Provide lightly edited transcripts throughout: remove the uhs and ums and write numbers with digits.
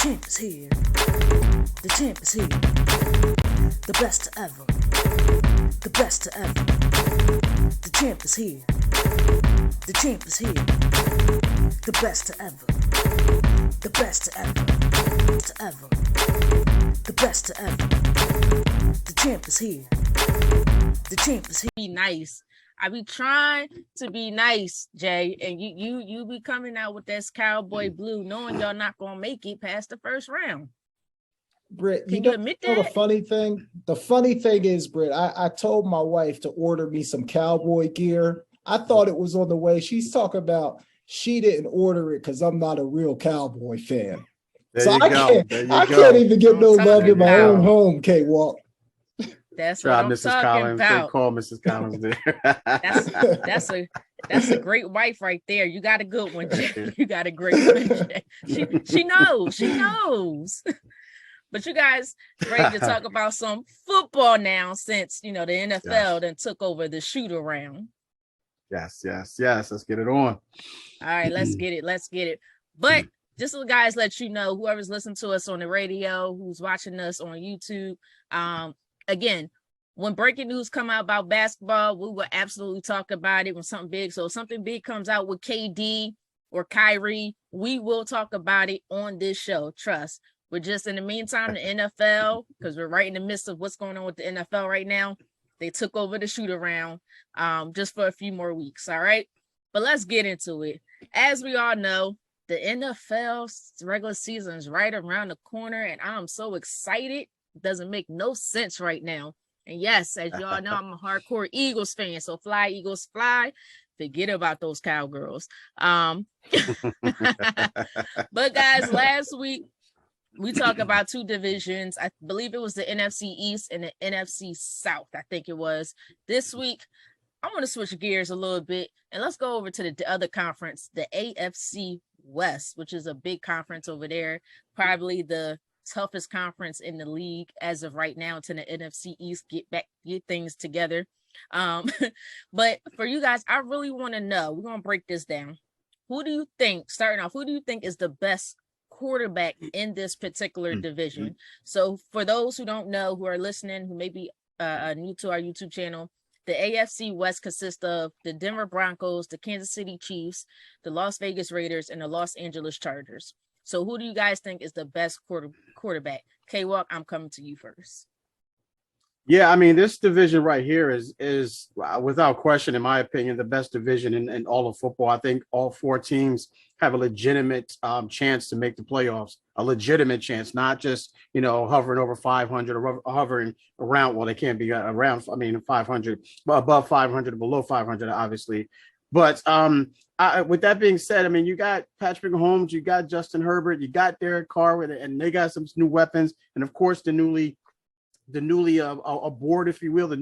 champ is here. The champ is here. The best ever. The best ever. The champ is here. The champ is here. The best ever. The best ever. To ever. The best ever. The champ is here. The champ is here. Be nice. I be trying to be nice, Jay, and you be coming out with this cowboy blue, knowing y'all not gonna make it past the first round. Britt, Can you admit know that? the funny thing? The funny thing is, Britt, I told my wife to order me some cowboy gear. I thought it was on the way. She's talking about she didn't order it because I'm not a real cowboy fan. There So you go. There you go. I can't even get no I'm love in my talking own about. home, K-Walk. That's Try what I'm Mrs. talking Collins. They about. call Mrs. Collins there. That's a great wife right there. You got a good one, Jay. You got a great one, Jay. She knows. But you guys ready to talk about some football now, since the NFL then took over the shoot around. Yes. Let's get it on. All right, let's get it. But just so guys let you know, whoever's listening to us on the radio, who's watching us on YouTube, again, when breaking news come out about basketball, we will absolutely talk about it when something big. So if something big comes out with KD or Kyrie, we will talk about it on this show. Trust. We're just in the meantime, the NFL, because we're right in the midst of what's going on with the NFL right now. They took over the shoot around just for a few more weeks. All right. But let's get into it. As we all know, the NFL regular season is right around the corner, and I'm so excited. It doesn't make no sense right now. And yes, as y'all know, I'm a hardcore Eagles fan. So fly, Eagles, fly. Forget about those cowgirls. But guys, last week, we talked about two divisions. I believe it was the NFC East and the NFC South. I think it was. This week, I want to switch gears a little bit, and let's go over to the other conference, the AFC West, which is a big conference over there, probably the toughest conference in the league as of right now, to the NFC East get things together. But for you guys, I really want to know, we're going to break this down. Who do you think is the best quarterback in this particular division? So for those who don't know, who are listening, who may be new to our YouTube channel, the AFC West consists of the Denver Broncos, the Kansas City Chiefs, the Las Vegas Raiders, and the Los Angeles Chargers. So who do you guys think is the best quarterback? K-Walk, I'm coming to you first. Yeah, I mean, this division right here is without question, in my opinion, the best division in all of football. I think all four teams have a legitimate chance to make the playoffs, a legitimate chance, not just, hovering over 500 or hovering around. Well, they can't be around, 500, but above 500, below 500, obviously. But with that being said, I mean, you got Patrick Mahomes, you got Justin Herbert, you got Derek Carr, and they got some new weapons. And of course, the newly aboard, if you will, the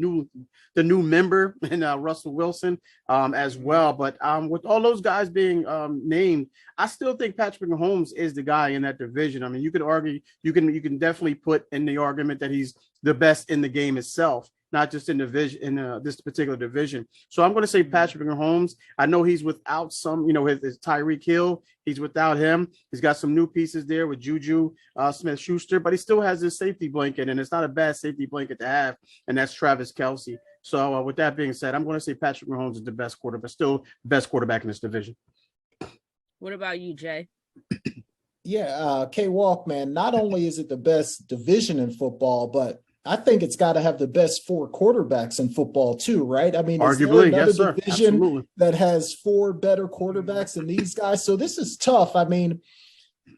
new member in Russell Wilson as well. But with all those guys being named, I still think Patrick Mahomes is the guy in that division. I mean, you could argue, you can definitely put in the argument that he's the best in the game itself, not just in this particular division. So I'm going to say Patrick Mahomes. I know he's without some, his Tyreek Hill. He's without him. He's got some new pieces there with Juju Smith-Schuster, but he still has his safety blanket, and it's not a bad safety blanket to have, and that's Travis Kelce. So with that being said, I'm going to say Patrick Mahomes is the best quarterback, still the best quarterback in this division. What about you, Jay? Yeah, K-Walk, man, not only is it the best division in football, but I think it's got to have the best four quarterbacks in football too, right? I mean, arguably, is there yes, another sir. division Absolutely. that has four better quarterbacks than these guys? So this is tough. I mean,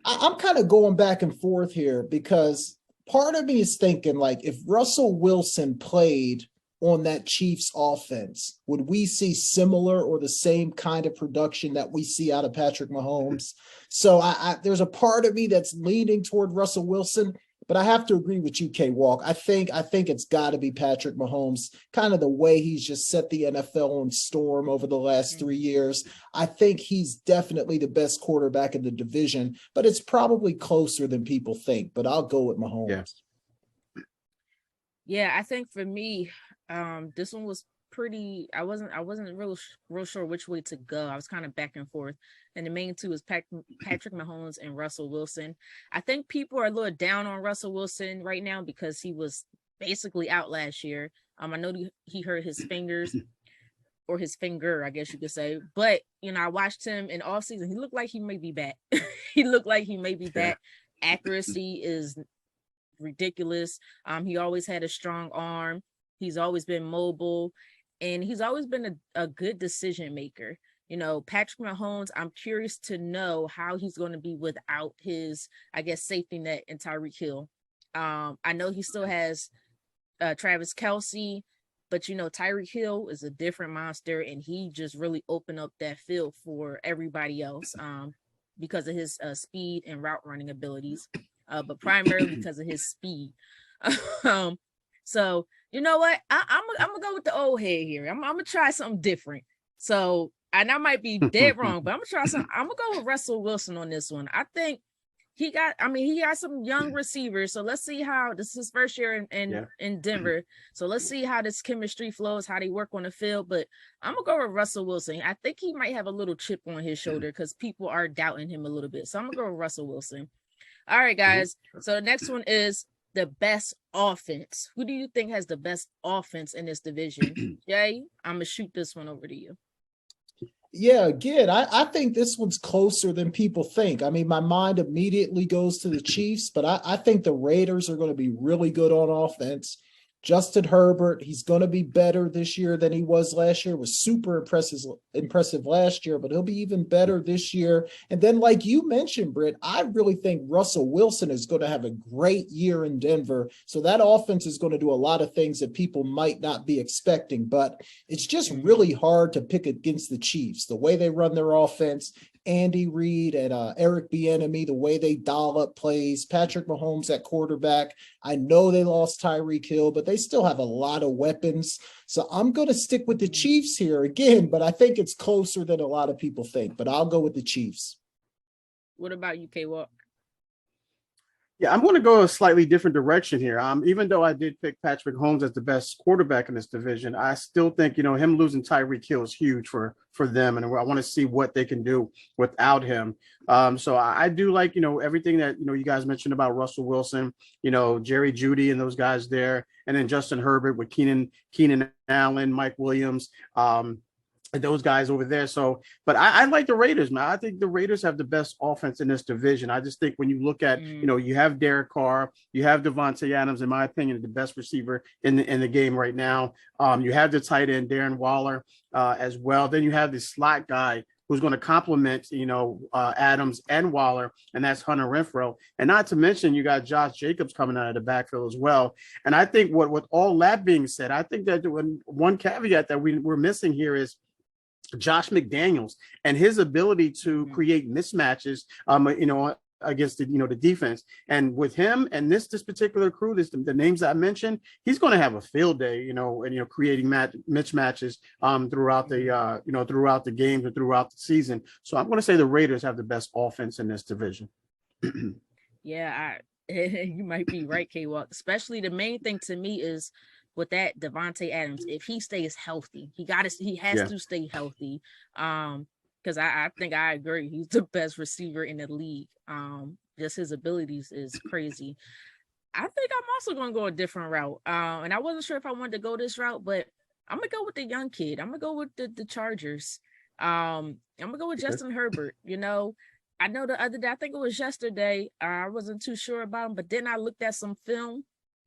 I'm kind of going back and forth here, because part of me is thinking, like, if Russell Wilson played on that Chiefs offense, would we see similar or the same kind of production that we see out of Patrick Mahomes? So there's a part of me that's leaning toward Russell Wilson. But I have to agree with you, K-Walk. I think it's got to be Patrick Mahomes, kind of the way he's just set the NFL on storm over the last 3 years. I think he's definitely the best quarterback in the division, but it's probably closer than people think. But I'll go with Mahomes. Yeah, I think for me, this one was I wasn't real sure which way to go. I was kind of back and forth. And the main two is Patrick Mahomes and Russell Wilson. I think people are a little down on Russell Wilson right now because he was basically out last year. I know he hurt his fingers or his finger, I guess you could say. But, I watched him in off season. He looked like he may be back. He looked like he may be back. Accuracy is ridiculous. He always had a strong arm. He's always been mobile, and he's always been a good decision maker. Patrick Mahomes, I'm curious to know how he's going to be without his, I guess, safety net and Tyreek Hill. I know he still has Travis Kelce, but Tyreek Hill is a different monster, and he just really opened up that field for everybody else because of his speed and route running abilities, but primarily because of his speed. So you know what? I'm gonna go with the old head here. I'm gonna try something different. So, and I might be dead wrong, but I'm gonna try something. I'm gonna go with Russell Wilson on this one. I think he got some young receivers. So let's see how this is his first year in Denver. So let's see how this chemistry flows, how they work on the field. But I'm gonna go with Russell Wilson. I think he might have a little chip on his shoulder because people are doubting him a little bit. So I'm gonna go with Russell Wilson. All right, guys. So the next one is the best offense. Who do you think has the best offense in this division? Jay, I'm gonna shoot this one over to you. Yeah, again, I think this one's closer than people think. I mean, my mind immediately goes to the Chiefs, but I think the Raiders are going to be really good on offense. Justin Herbert, he's going to be better this year than he was last year. Was super impressive last year, but he'll be even better this year. And then, like you mentioned, Britt, I really think Russell Wilson is going to have a great year in Denver. So that offense is going to do a lot of things that people might not be expecting. But it's just really hard to pick against the Chiefs. The way they run their offense, Andy Reid and Eric Bieniemy, the way they dial up plays, Patrick Mahomes at quarterback. I know they lost Tyreek Hill, but they still have a lot of weapons. So I'm going to stick with the Chiefs here again, but I think it's closer than a lot of people think, but I'll go with the Chiefs. What about you, K-Walk? Yeah, I'm going to go a slightly different direction here. Even though I did pick Patrick Mahomes as the best quarterback in this division, I still think, him losing Tyreek Hill is huge for them. And I want to see what they can do without him. So I do like, everything that, you guys mentioned about Russell Wilson, Jerry Jeudy and those guys there. And then Justin Herbert with Keenan Allen, Mike Williams, those guys over there. So, but I like the Raiders, man. I think the Raiders have the best offense in this division. I just think when you look at, you have Derek Carr, you have Devontae Adams, in my opinion, the best receiver in the game right now. You have the tight end, Darren Waller, as well. Then you have the slot guy who's going to complement, Adams and Waller, and that's Hunter Renfrow. And not to mention, you got Josh Jacobs coming out of the backfield as well. And I think with all that being said, I think that one caveat that we're missing here is Josh McDaniels and his ability to create mismatches, against the defense. And with him and this particular crew, the names I mentioned, he's going to have a field day, and creating mismatches throughout the games and throughout the season. So I'm going to say the Raiders have the best offense in this division. Yeah, you might be right, K-Walk. Especially the main thing to me is with that Devontae Adams, if he stays healthy, he has to stay healthy. Because I think I agree, he's the best receiver in the league. Just his abilities is crazy. I think I'm also going to go a different route. And I wasn't sure if I wanted to go this route, but I'm gonna go with the young kid. I'm gonna go with the Chargers. I'm gonna go with Justin Herbert. I know the other day, I think it was yesterday, I wasn't too sure about him, but then I looked at some film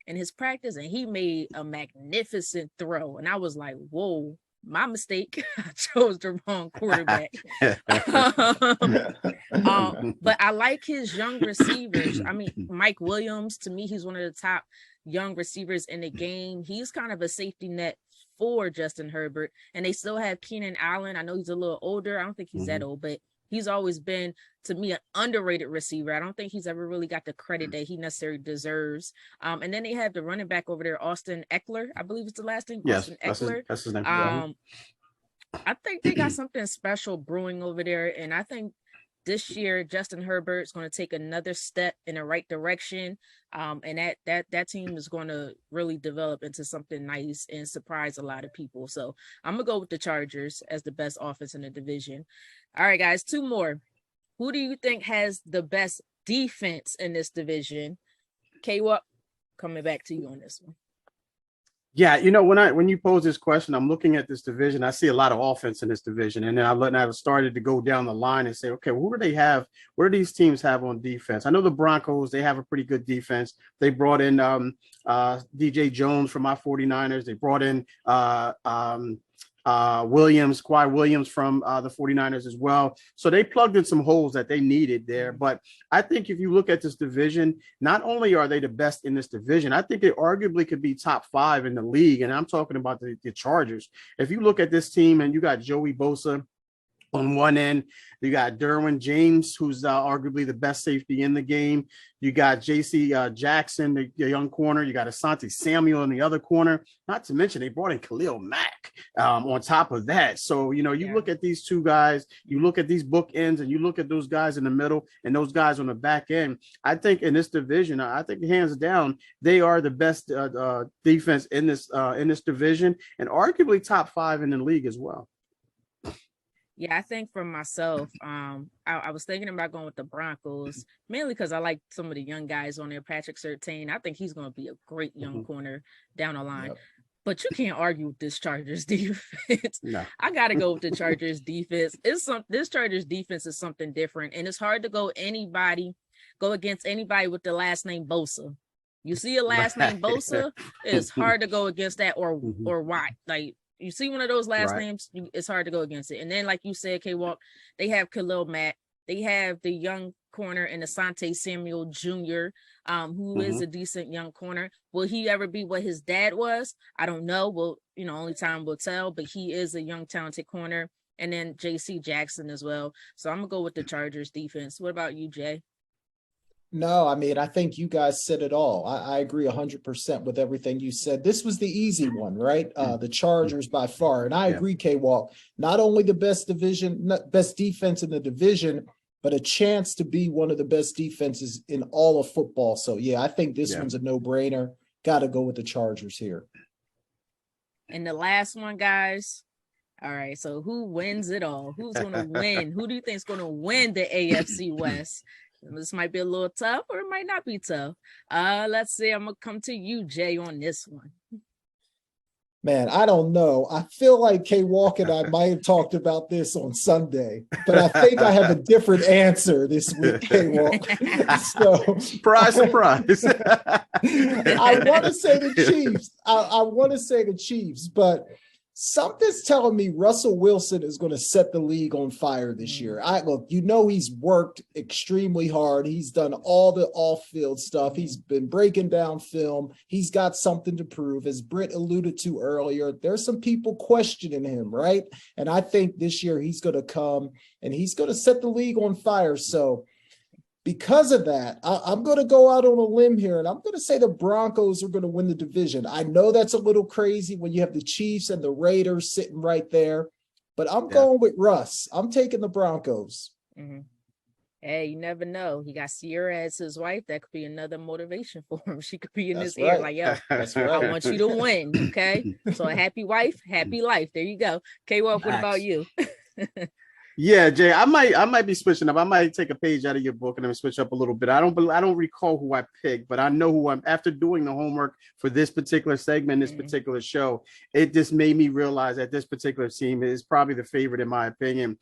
in his practice, and he made a magnificent throw. And I was like, whoa, my mistake. I chose the wrong quarterback. But I like his young receivers. I mean, Mike Williams, to me, he's one of the top young receivers in the game. He's kind of a safety net for Justin Herbert. And they still have Keenan Allen. I know he's a little older. I don't think he's that old, but he's always been, to me, an underrated receiver. I don't think he's ever really got the credit that he necessarily deserves. And then they have the running back over there, Austin Eckler, I believe it's the last name. Yes, Austin Eckler. that's his name. I think they got something special brewing over there. And I think this year, Justin Herbert's going to take another step in the right direction. And that team is going to really develop into something nice and surprise a lot of people. So I'm going to go with the Chargers as the best offense in the division. All right, guys, 2 more. Who do you think has the best defense in this division? K-Walk, coming back to you on this one. Yeah, when you pose this question, I'm looking at this division. I see a lot of offense in this division, and then I started to go down the line and say, okay, well, who do they have? What do these teams have on defense? I know the Broncos, they have a pretty good defense. They brought in DJ Jones from my 49ers. They brought in Kawhi Williams from the 49ers as well. So they plugged in some holes that they needed there. But I think if you look at this division, not only are they the best in this division, I think they arguably could be top 5 in the league. And I'm talking about the Chargers. If you look at this team and you got Joey Bosa on one end, you got Derwin James, who's arguably the best safety in the game. You got J.C. Jackson, the young corner. You got Asante Samuel in the other corner. Not to mention they brought in Khalil Mack on top of that. So, you look at these 2 guys, you look at these bookends, and you look at those guys in the middle and those guys on the back end. I think in this division, I think hands down, they are the best defense in this division, and arguably top 5 in the league as well. Yeah, I think for myself, I was thinking about going with the Broncos, mainly because I like some of the young guys on there. Patrick Surtain, I think he's going to be a great young corner down the line. Yep. But you can't argue with this Chargers defense. No. I got to go with the Chargers defense. This Chargers defense is something different, and it's hard to go against anybody with the last name Bosa. You see a last name Bosa, it's hard to go against that or why. Like, you see one of those last names, it's hard to go against it. And then, like you said, K-Walk, they have Khalil Mack. They have the young corner in Asante Samuel Jr., who is a decent young corner. Will he ever be what his dad was? I don't know. Well, only time will tell, but he is a young, talented corner. And then J.C. Jackson as well. So I'm going to go with the Chargers defense. What about you, Jay? No, I mean, I think you guys said it all. I agree 100% with everything you said. This was the easy one, right? The Chargers by far. And I agree, K-Walk, not only the best defense in the division, but a chance to be one of the best defenses in all of football. So, yeah, I think this one's a no-brainer. Got to go with the Chargers here. And the last one, guys. All right, so who wins it all? Who's going to win? Who do you think is going to win the AFC West? This might be a little tough, or it might not be tough. Let's see. I'm going to come to you, Jay, on this one. Man, I don't know. I feel like K-Walk and I might have talked about this on Sunday, but I think I have a different answer this week, K-Walk. So, surprise. I want to say the Chiefs. I want to say the Chiefs, but something's telling me Russell Wilson is going to set the league on fire this year. He's worked extremely hard. He's done all the off-field stuff. He's been breaking down film. He's got something to prove. As Britt alluded to earlier, there's some people questioning him, right? And I think this year he's going to come and he's going to set the league on fire. So because of that, I'm going to go out on a limb here, and I'm going to say the Broncos are going to win the division. I know that's a little crazy when you have the Chiefs and the Raiders sitting right there, but I'm going with Russ. I'm taking the Broncos. Mm-hmm. Hey, you never know. He got Sierra as his wife. That could be another motivation for him. She could be in his ear like, yo, that's right. I want you to win, okay? So a happy wife, happy life. There you go. K-Walk, what about you? Yeah, Jay, I might be switching up. I might take a page out of your book and then switch up a little bit. I don't recall who I picked, but I know who I'm. After doing the homework for this particular segment, this particular show, it just made me realize that this particular team is probably the favorite in my opinion.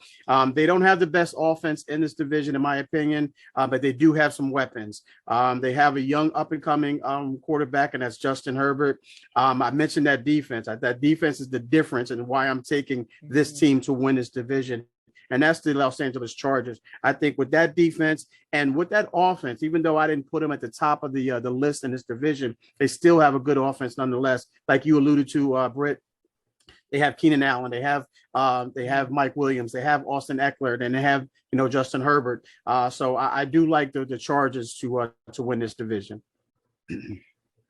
They don't have the best offense in this division, in my opinion, but they do have some weapons. They have a young up-and-coming quarterback, and that's Justin Herbert. I mentioned that defense. That defense is the difference and why I'm taking this team to win this division. And that's the Los Angeles Chargers. I think with that defense and with that offense, even though I didn't put them at the top of the list in this division, they still have a good offense nonetheless. Like you alluded to, Britt, they have Keenan Allen, they have Mike Williams, they have Austin Eckler, and they have Justin Herbert. So I do like the Chargers to win this division.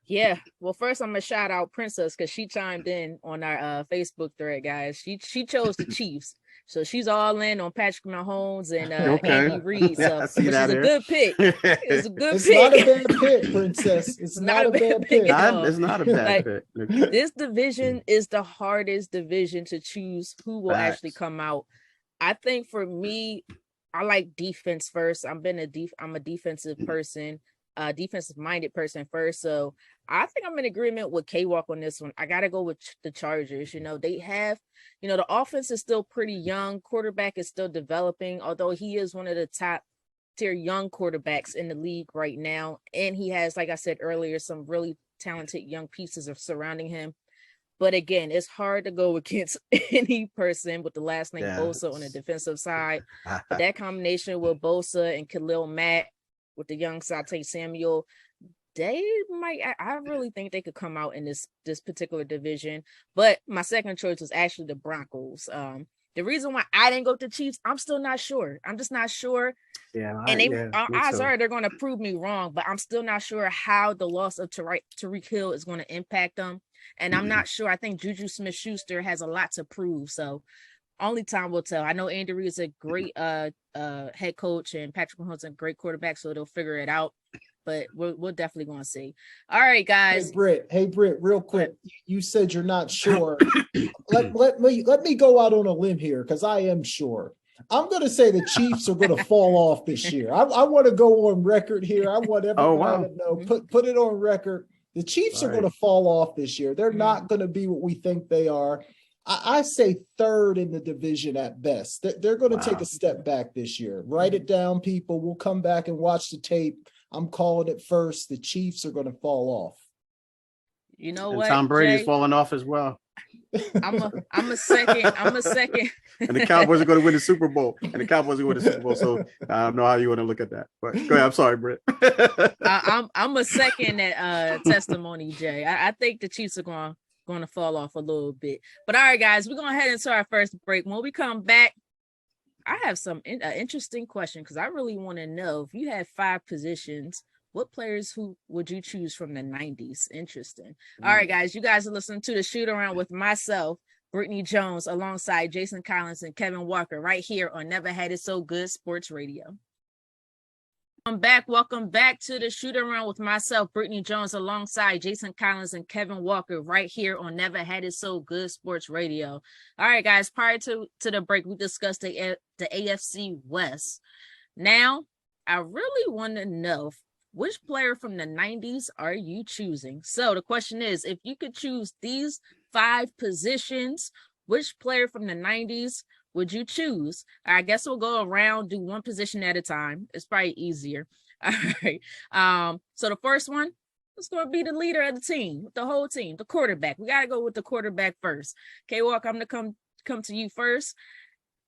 Yeah. Well, first I'm gonna shout out Princess because she chimed in on our Facebook thread, guys. She chose the Chiefs. So she's all in on Patrick Mahomes and Andy Okay. Reid. Yeah, So I see which that is a here. good pick. It's a good It's pick. not a bad pick, Princess. It's not a bad pick. at all. It's not a bad Like, pick. Okay. this division is the hardest division to choose who will actually Facts. come out. I think for me, I like defense first. I'm a defensive person, defensive minded person first. So I think I'm in agreement with K-Walk on this one. I gotta go with the Chargers. They have, the offense is still pretty young. Quarterback is still developing, although he is one of the top tier young quarterbacks in the league right now. And he has, like I said earlier, some really talented young pieces of surrounding him. But again, it's hard to go against any person with the last name Bosa on the defensive side. But that combination with Bosa and Khalil Mack with the young Sante Samuel, they might. I really think they could come out in this particular division. But my second choice was actually the Broncos. The reason why I didn't go with the Chiefs, I'm still not sure. I'm just not sure. Yeah, odds are they're going to prove me wrong, but I'm still not sure how the loss of Tyreek Hill is going to impact them. And I'm not sure. I think Juju Smith-Schuster has a lot to prove. So only time will tell. I know Andy Reid is a great head coach and Patrick Mahomes is a great quarterback, so they'll figure it out. But we're definitely going to see. All right, guys. Hey, Britt, real quick. You said you're not sure. let me go out on a limb here because I am sure. I'm going to say the Chiefs are going to fall off this year. I want to go on record here. I want everybody to know. Put it on record. The Chiefs are going to fall off this year. They're not going to be what we think they are. I say third in the division at best. They're going to take a step back this year. Write it down, people. We'll come back and watch the tape. I'm calling it first. The Chiefs are going to fall off. You know and what? Tom Brady's Jay? falling off as well. I'm a second. And the Cowboys are going to win the Super Bowl. So I don't know how you want to look at that. But go ahead. I'm sorry, Britt. I'm a second that testimony, Jay. I think the Chiefs are going to fall off a little bit. But all right, guys, we're going to head into our first break. When we come back, I have some interesting question because I really want to know if you had 5 positions, what players who would you choose from the 90s? Interesting. All right, guys, you guys are listening to the Shoot Around with myself, Britne Jones, alongside Jason Collins and Kevin Walker right here on Never Had It So Good Sports Radio. Welcome back to the Shoot Around with myself, Britne Jones, alongside Jason Collins and Kevin Walker right here on Never Had It So Good Sports Radio. All right, guys, prior to the break, we discussed the AFC West. Now, I really want to know which player from the 90s are you choosing? So the question is, if you could choose these 5 positions, which player from the 90s would you choose? I guess we'll go around, do one position at a time. It's probably easier. All right. So the first one is going to be the leader of the team, the whole team, the quarterback. We got to go with the quarterback first. K-Walk, I'm going to come to you first.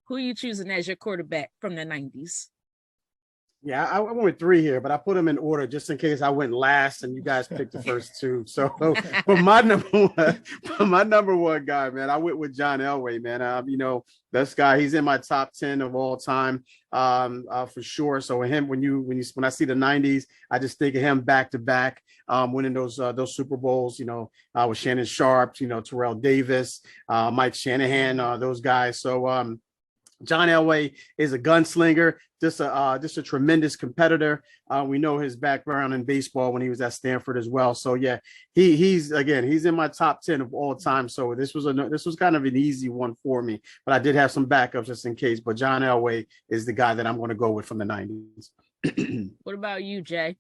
Who are you choosing as your quarterback from the 90s? Yeah, I went with 3 here, but I put them in order just in case I went last and you guys picked the first 2. So for my number one guy, man, I went with John Elway, man. This guy, he's in my top 10 of all time, for sure. So when I see the 90s, I just think of him back to back, winning those Super Bowls, with Shannon Sharp, Terrell Davis, Mike Shanahan, those guys. So John Elway is a gunslinger, just a tremendous competitor. We know his background in baseball when he was at Stanford as well. So yeah, he's in my top 10 of all time. So this was kind of an easy one for me, but I did have some backups just in case. But John Elway is the guy that I'm going to go with from the 90s. What about you, Jay?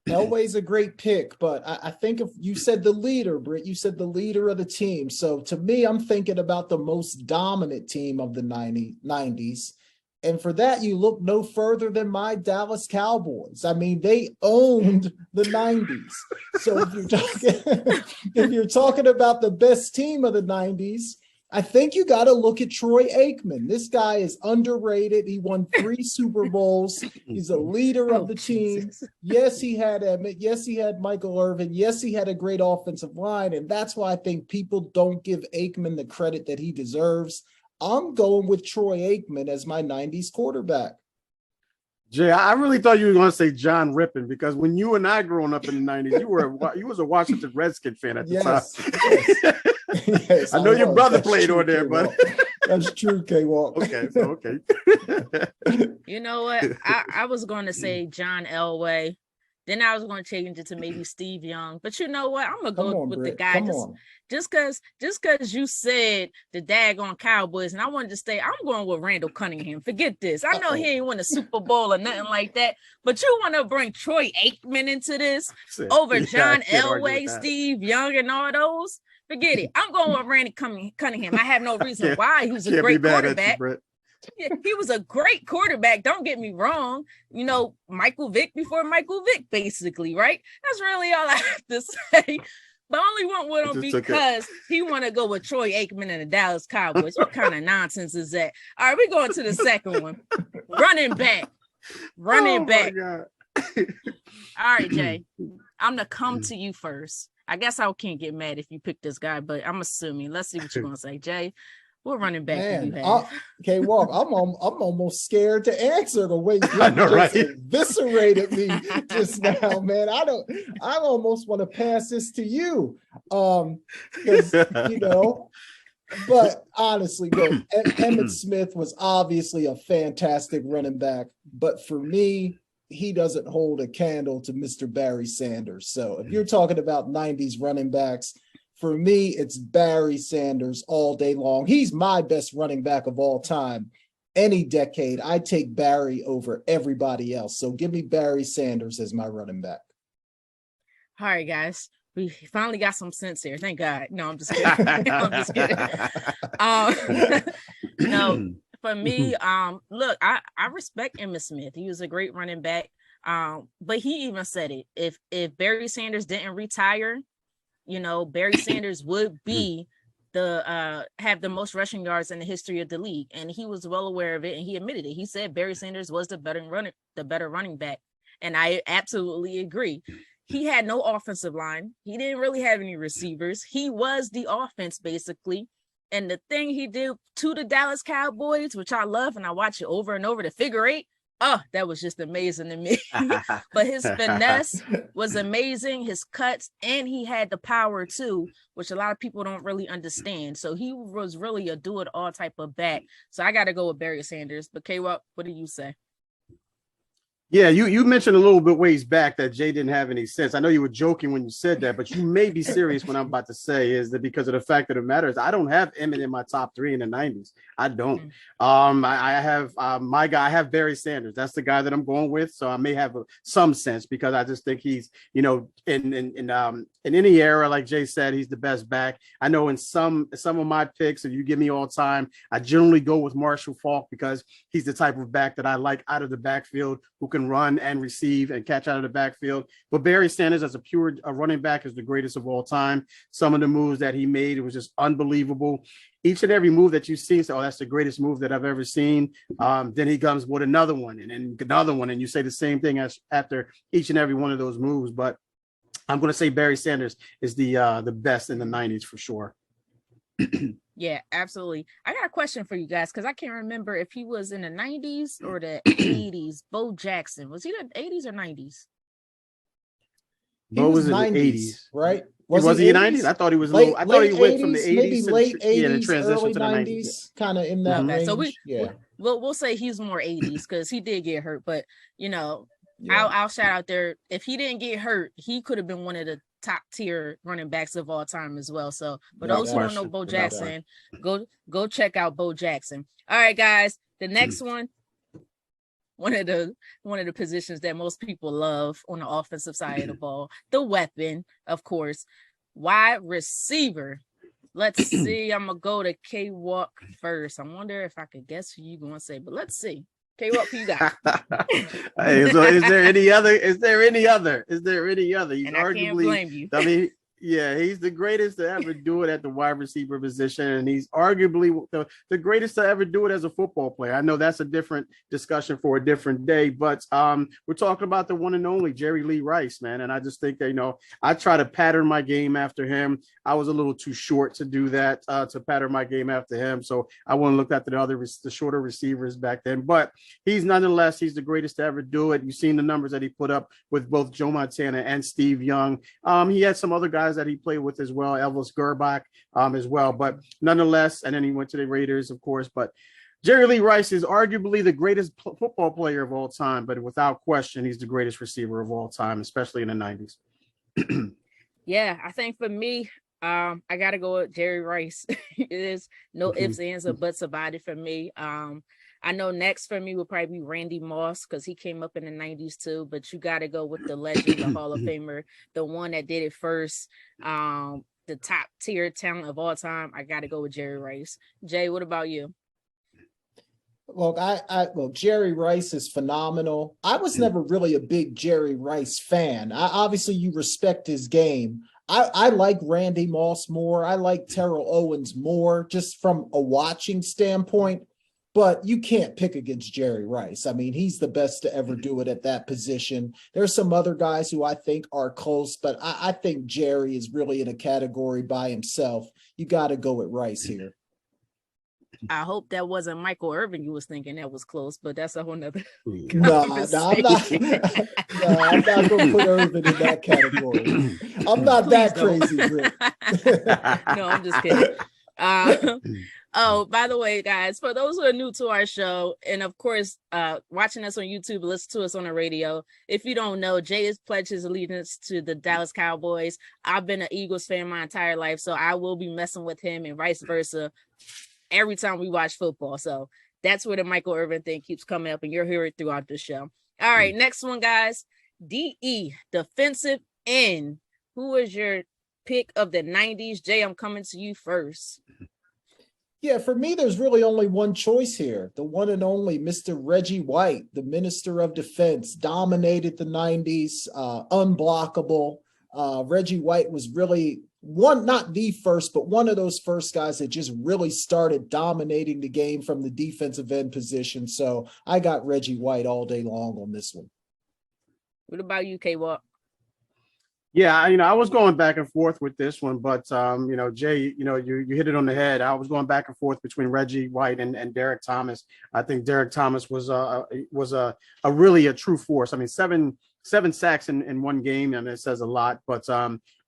Elway's a great pick, but I think if you said the leader, Britt, you said the leader of the team. So to me, I'm thinking about the most dominant team of the 90s. And for that, you look no further than my Dallas Cowboys. I mean, they owned the 90s. So if you're talking about the best team of the 90s, I think you got to look at Troy Aikman. This guy is underrated. He won 3 Super Bowls. He's a leader of the team. Jesus. Yes, he had Emmett. Yes, he had Michael Irvin. Yes, he had a great offensive line. And that's why I think people don't give Aikman the credit that he deserves. I'm going with Troy Aikman as my 90s quarterback. Jay, I really thought you were going to say John Rippon, because when you and I growing up in the 90s, you was a Washington Redskin fan at the Yes, time. yes. Yes, I know your was. brother That's played true, on there, but K-Walk. That's true, K-Walk. okay. You know what? I was going to say John Elway. Then I was going to change it to maybe Steve Young. But you know what? I'm going to go with Britt. the guy. Come on. Just because you said the daggone Cowboys, and I wanted to stay, I'm going with Randall Cunningham. Forget this. I know he ain't win a Super Bowl or nothing like that, but you want to bring Troy Aikman into this over John Elway, Steve Young, and all those? Forget it. I'm going with Randy Cunningham. I have no reason why. He was a great quarterback. Yeah, he was a great quarterback. Don't get me wrong. You know, Michael Vick before Michael Vick, basically, right? That's really all I have to say. But I only went with him because he want to go with Troy Aikman and the Dallas Cowboys. What kind of nonsense is that? All right, we're going to the second one. Running back. All right, Jay. I'm going to come to you first. I guess I can't get mad if you pick this guy, but I'm assuming. Let's see what you're going to say, Jay. What running back do you have? K-Walk, I'm almost scared to answer the way you just eviscerated me just now, man. I almost want to pass this to you. Because but honestly, look, Emmitt Smith was obviously a fantastic running back, but for me, he doesn't hold a candle to Mr. Barry Sanders. So if you're talking about 90s running backs, for me, it's Barry Sanders all day long. He's my best running back of all time. Any decade, I take Barry over everybody else. So give me Barry Sanders as my running back. All right, guys. We finally got some sense here. Thank God. No, I'm just kidding. I'm just kidding. No, for me, look, I respect Emmitt Smith. He was a great running back. But he even said it. If Barry Sanders didn't retire, Barry Sanders would be have the most rushing yards in the history of the league. And he was well aware of it, and he admitted it. He said Barry Sanders was the better running back. And I absolutely agree. He had no offensive line. He didn't really have any receivers. He was the offense, basically. And the thing he did to the Dallas Cowboys, which I love, and I watch it over and over, to figure eight, that was just amazing to me. But his finesse was amazing, his cuts, and he had the power too, which a lot of people don't really understand. So he was really a do-it-all type of back. So I got to go with Barry Sanders. But K-Walk, what do you say? Yeah, you mentioned a little bit ways back that Jay didn't have any sense. I know you were joking when you said that, but you may be serious. What I'm about to say is that because of the fact of the matter is I don't have Emmitt in my top 3 in the 90s. I don't. I have my guy. I have Barry Sanders. That's the guy that I'm going with. So I may have some sense because I just think he's, in any era, like Jay said, he's the best back. I know in some of my picks, if you give me all time, I generally go with Marshall Faulk because he's the type of back that I like out of the backfield, who can run and receive and catch out of the backfield. But Barry Sanders as a running back is the greatest of all time. Some of the moves that he made, it was just unbelievable. Each and every move that you see, so that's the greatest move that I've ever seen. Then he comes with another one and another one, and you say the same thing after each and every one of those moves. But I'm going to say Barry Sanders is the best in the 90s for sure. Yeah, absolutely. I got a question for you guys because I can't remember if he was in the 90s or the 80s. Bo Jackson, was he the 80s or 90s? Bo was in 90s, the 80s, right? Was he in the 90s? I thought he was late, I thought he went 80s, from the 80s maybe to late 80s, the transition early to the 90s. Kind of in that range. So we'll say he's more 80s because he did get hurt. But I'll shout out there, if he didn't get hurt, he could have been one of the top tier running backs of all time as well. So for those who don't know Bo Jackson, go check out Bo Jackson. All right, guys, the next one, one of the positions that most people love on the offensive side of the ball, the weapon, of course, wide receiver. Let's see. I'm gonna go to K-Walk first. I wonder if I could guess who you're gonna say, but let's see. K-Walk, who you got? Hey, so is there any other? You And arguably, I can't blame you. I mean, Yeah, he's the greatest to ever do it at the wide receiver position, and he's arguably the greatest to ever do it as a football player. I know that's a different discussion for a different day, but we're talking about the one and only Jerry Lee Rice, man. And I just think that, you know, I try to pattern my game after him. I was a little too short to do that, to pattern my game after him, so I wouldn't look at the shorter receivers back then. But he's the greatest to ever do it. You've seen the numbers that he put up with both Joe Montana and Steve Young. He had some other guys that he played with as well, Elvis Gerbach as well. But nonetheless, and then he went to the Raiders, of course. But Jerry Lee Rice is arguably the greatest football player of all time, but without question, he's the greatest receiver of all time, especially in the 90s. Yeah, I think for me, I got to go with Jerry Rice. There's no ifs, ands, or buts about it for me. I know next for me would probably be Randy Moss because he came up in the 90s too, but you got to go with the legend, the Hall of Famer, the one that did it first, the top tier talent of all time. I got to go with Jerry Rice. Jay, what about you? Look, well, Jerry Rice is phenomenal. I was never really a big Jerry Rice fan. Obviously, you respect his game. I like Randy Moss more. I like Terrell Owens more, just from a watching standpoint. But you can't pick against Jerry Rice. I mean, he's the best to ever do it at that position. There's some other guys who I think are close, but I think Jerry is really in a category by himself. You got to go with Rice here. I hope that wasn't Michael Irvin you was thinking that was close, but that's a whole nother No, I'm not. No, I'm not going to put Irvin in that category. I'm not Please that crazy, Britt. No, I'm just kidding. Oh, by the way, guys, for those who are new to our show, and of course, watching us on YouTube, listen to us on the radio. If you don't know, Jay has pledged his allegiance to the Dallas Cowboys. I've been an Eagles fan my entire life, so I will be messing with him and vice versa every time we watch football. So that's where the Michael Irvin thing keeps coming up, and you'll hear it throughout the show. All right, next one, guys. DE, defensive end. Who is your pick of the 90s? Jay, I'm coming to you first. Yeah, for me, there's really only one choice here. The one and only Mr. Reggie White, the Minister of Defense, dominated the 90s, unblockable. Reggie White was really not the first, but one of those first guys that just really started dominating the game from the defensive end position. So I got Reggie White all day long on this one. What about you, K-Walk? Yeah, I was going back and forth with this one, but Jay, you hit it on the head. I was going back and forth between Reggie White and Derek Thomas. I think Derek Thomas was really a true force. I mean, seven sacks in one game, and it says a lot. But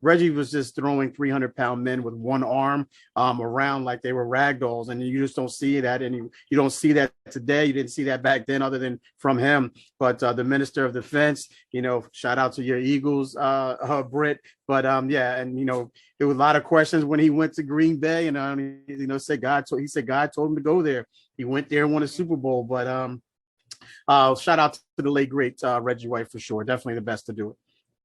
Reggie was just throwing 300-pound men with one arm around like they were rag dolls, and you just don't see that. And you don't see that today. You didn't see that back then, other than from him. But the Minister of Defense, shout out to your Eagles, Britt. But yeah, and there was a lot of questions when he went to Green Bay, and he said God told him to go there. He went there and won a Super Bowl. But shout out to the late great Reggie White for sure. Definitely the best to do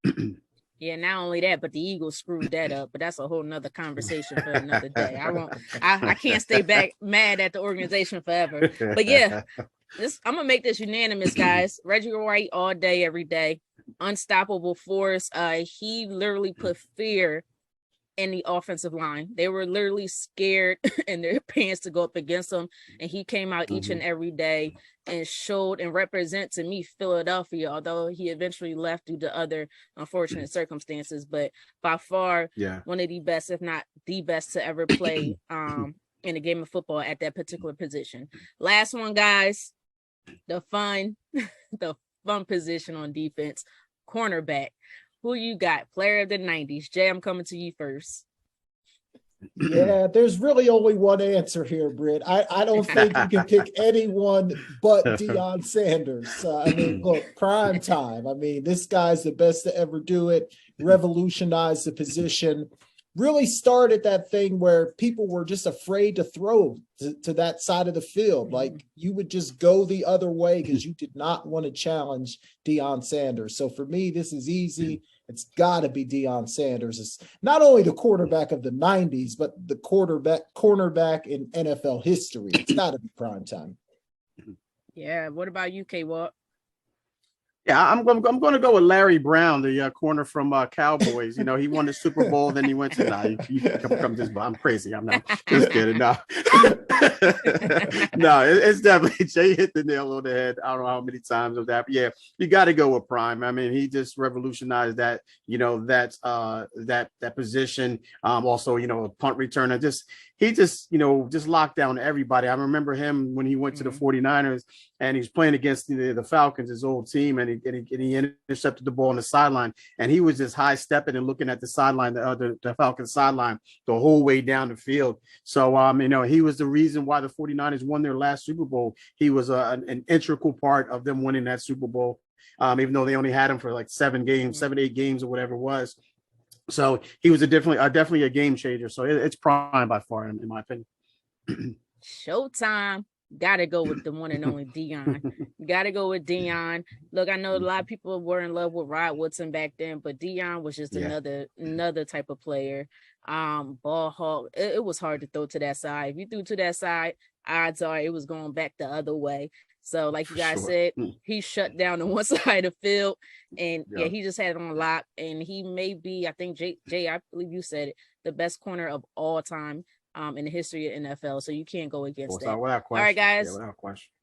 it. Yeah, not only that, but the Eagles screwed that up. But that's a whole nother conversation for another day. I can't stay back mad at the organization forever. But yeah, I'm gonna make this unanimous, guys. Reggie White all day, every day, unstoppable force. He literally put fear in the offensive line. They were literally scared in their pants to go up against him, and he came out each and every day and showed and represent to me Philadelphia, although he eventually left due to other unfortunate circumstances. But by far, one of the best, if not the best, to ever play in a game of football at that particular position. Last one, guys, the fun position on defense, cornerback. Who you got? Player of the 90s. Jay, I'm coming to you first. Yeah, there's really only one answer here, Britt. I don't think you can pick anyone but Deion Sanders. I mean, look, prime time. I mean, this guy's the best to ever do it, revolutionized the position, really started that thing where people were just afraid to throw to that side of the field. Like, you would just go the other way because you did not want to challenge Deion Sanders. So for me, this is easy. It's got to be Deion Sanders. It's not only the quarterback of the 90s, but the cornerback in NFL history. It's got to be prime time. Yeah. What about you, K-Walk? Yeah, I'm going to go with Larry Brown, the corner from Cowboys. You know, he won the Super Bowl, then he went to you come this, but I'm crazy. I'm not just kidding. No, no, it's definitely Jay hit the nail on the head. I don't know how many times of that. But yeah, you got to go with Prime. I mean, he just revolutionized that. You know, that position. Also, you know, a punt returner. He just locked down everybody. I remember him when he went to the 49ers and he's playing against the Falcons, his old team, and he intercepted the ball on the sideline, and he was just high stepping and looking at the sideline, the Falcons sideline the whole way down the field. So you know, he was the reason why the 49ers won their last Super Bowl. He was an integral part of them winning that Super Bowl, even though they only had him for like 7, 8 games or whatever it was. So he was definitely a game changer. So it's Prime by far, in my opinion. Showtime. Gotta go with the one and only Dion. Gotta go with Dion. Look, I know a lot of people were in love with Rod Woodson back then, but Dion was just another type of player. Ball hawk. It was hard to throw to that side. If you threw to that side, odds are it was going back the other way. So, like you guys said, he shut down on one side of the field, and he just had it on lock. And he may be, I think Jay, I believe you said it, the best corner of all time in the history of NFL. So you can't go against that. All right, guys,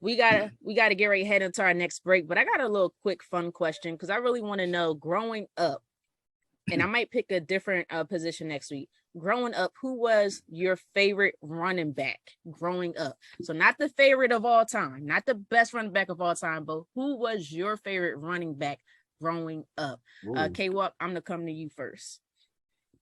we gotta get ready to head into our next break. But I got a little quick fun question because I really want to know, growing up, and I might pick a different position next week. Growing up, who was your favorite running back growing up? So not the favorite of all time, not the best running back of all time, but who was your favorite running back growing up? K-Walk, I'm gonna come to you first.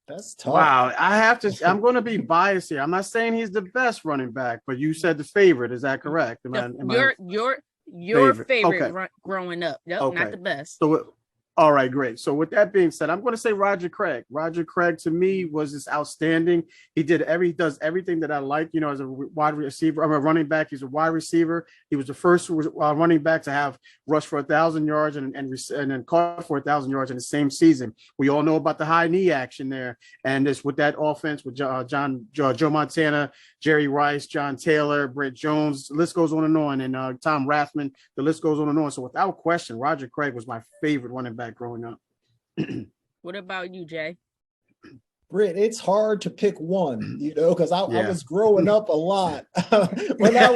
That's tough. Wow, I'm going to be biased here. I'm not saying he's the best running back, but you said the favorite. Is that correct? Your favorite growing up. Yep, not the best. So, all right, great. So with that being said, I'm going to say Roger Craig. Roger Craig to me was just outstanding. He does everything that I like. You know, as a wide receiver, I'm a running back. He's a wide receiver. He was the first running back to have rushed for 1,000 yards and then caught for 1,000 yards in the same season. We all know about the high knee action there, and this with that offense with Joe Montana, Jerry Rice, John Taylor, Brett Jones. The list goes on, and Tom Rathman. The list goes on. So without question, Roger Craig was my favorite running back growing up. What about you, Jay? Britt, it's hard to pick one, you know, because I was growing up a lot. when I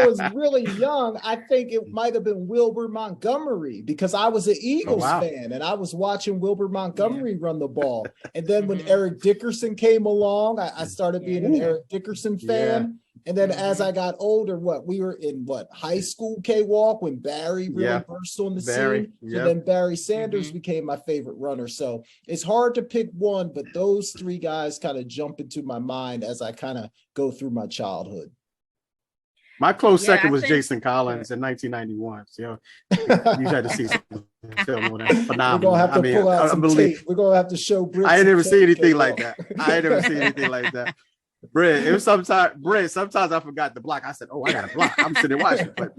was really young, I think it might have been Wilbur Montgomery, because I was an Eagles fan and I was watching Wilbur Montgomery run the ball. And then when Eric Dickerson came along, I started being an Eric Dickerson fan. And then as I got older, we were in high school, K-Walk, when Barry really burst on the scene. So then Barry Sanders became my favorite runner. So it's hard to pick one, but those three guys kind of jump into my mind as I kind of go through my childhood. My close second was Jason Collins in 1991. So you had to see some film on that. Phenomenal. We're gonna have to pull out some tape. We're gonna have to show Britt. I ain't never seen anything like that. Britt, it was sometimes I forgot to block. I said, "Oh, I got to block." I'm sitting watching, but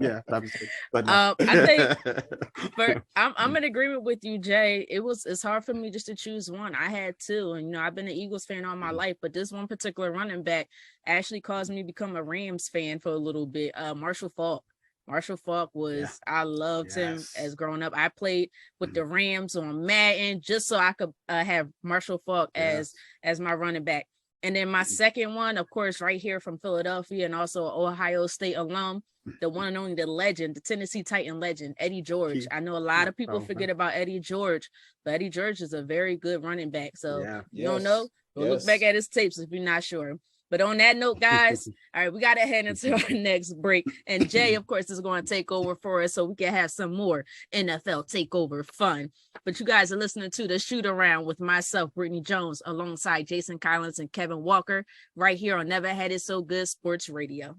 I think I'm in agreement with you, Jay. It's hard for me just to choose one. I had two, and I've been an Eagles fan all my life, but this one particular running back actually caused me to become a Rams fan for a little bit. Marshall Faulk. Marshall Faulk was, I loved him as growing up. I played with the Rams on Madden just so I could have Marshall Faulk as my running back. And then my second one, of course, right here from Philadelphia and also Ohio State alum, the one and only, the legend, the Tennessee Titan legend, Eddie George. I know a lot of people forget about Eddie George, but Eddie George is a very good running back. So you don't know, look back at his tapes if you're not sure. But on that note, guys, all right, we got to head into our next break. And Jay, of course, is going to take over for us so we can have some more NFL takeover fun. But you guys are listening to The Shoot Around with myself, Britne Jones, alongside Jason Collins and Kevin Walker, right here on Never Had It So Good Sports Radio.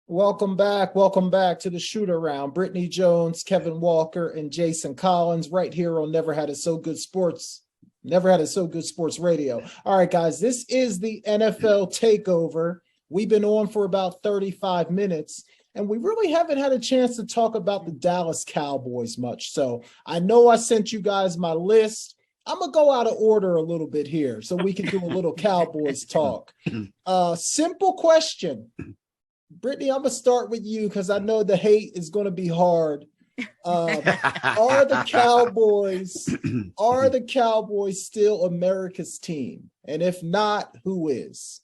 Welcome back to The Shoot Around. Britne Jones, Kevin Walker, and Jason Collins right here on Never Had It So Good Sports Radio. All right, guys, this is the NFL Takeover. We've been on for about 35 minutes, and we really haven't had a chance to talk about the Dallas Cowboys much. So I know I sent you guys my list. I'm going to go out of order a little bit here so we can do a little Cowboys talk. Simple question. Britne, I'm gonna start with you because I know the hate is gonna be hard. Are the Cowboys still America's team? And if not, who is?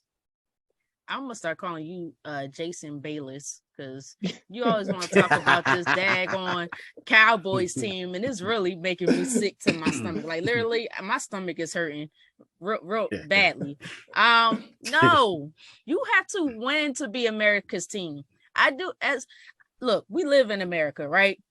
I'm gonna start calling you Jason Bayless because you always want to talk about this daggone Cowboys team, and it's really making me sick to my stomach. Like literally, my stomach is hurting real badly. No, you have to win to be America's team. Look, we live in America, right?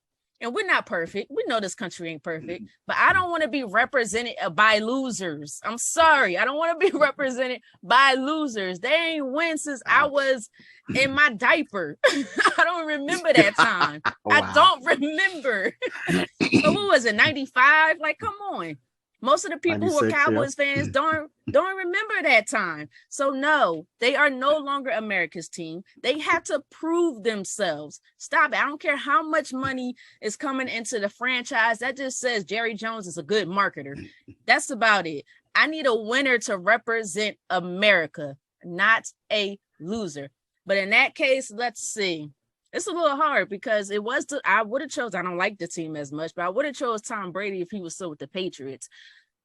And we're not perfect. We know this country ain't perfect, but I don't want to be represented by losers. I'm sorry. I don't want to be represented by losers. They ain't win since I was in my diaper. I don't remember that time. Wow. I don't remember. So what was it, 95? Like, come on. Most of the people who are Cowboys fans don't remember that time. So no, they are no longer America's team. They have to prove themselves. Stop it. I don't care how much money is coming into the franchise. That just says Jerry Jones is a good marketer. That's about it. I need a winner to represent America, not a loser. But in that case, let's see. It's a little hard because I would have chose, I don't like the team as much, but I would have chose Tom Brady if he was still with the Patriots.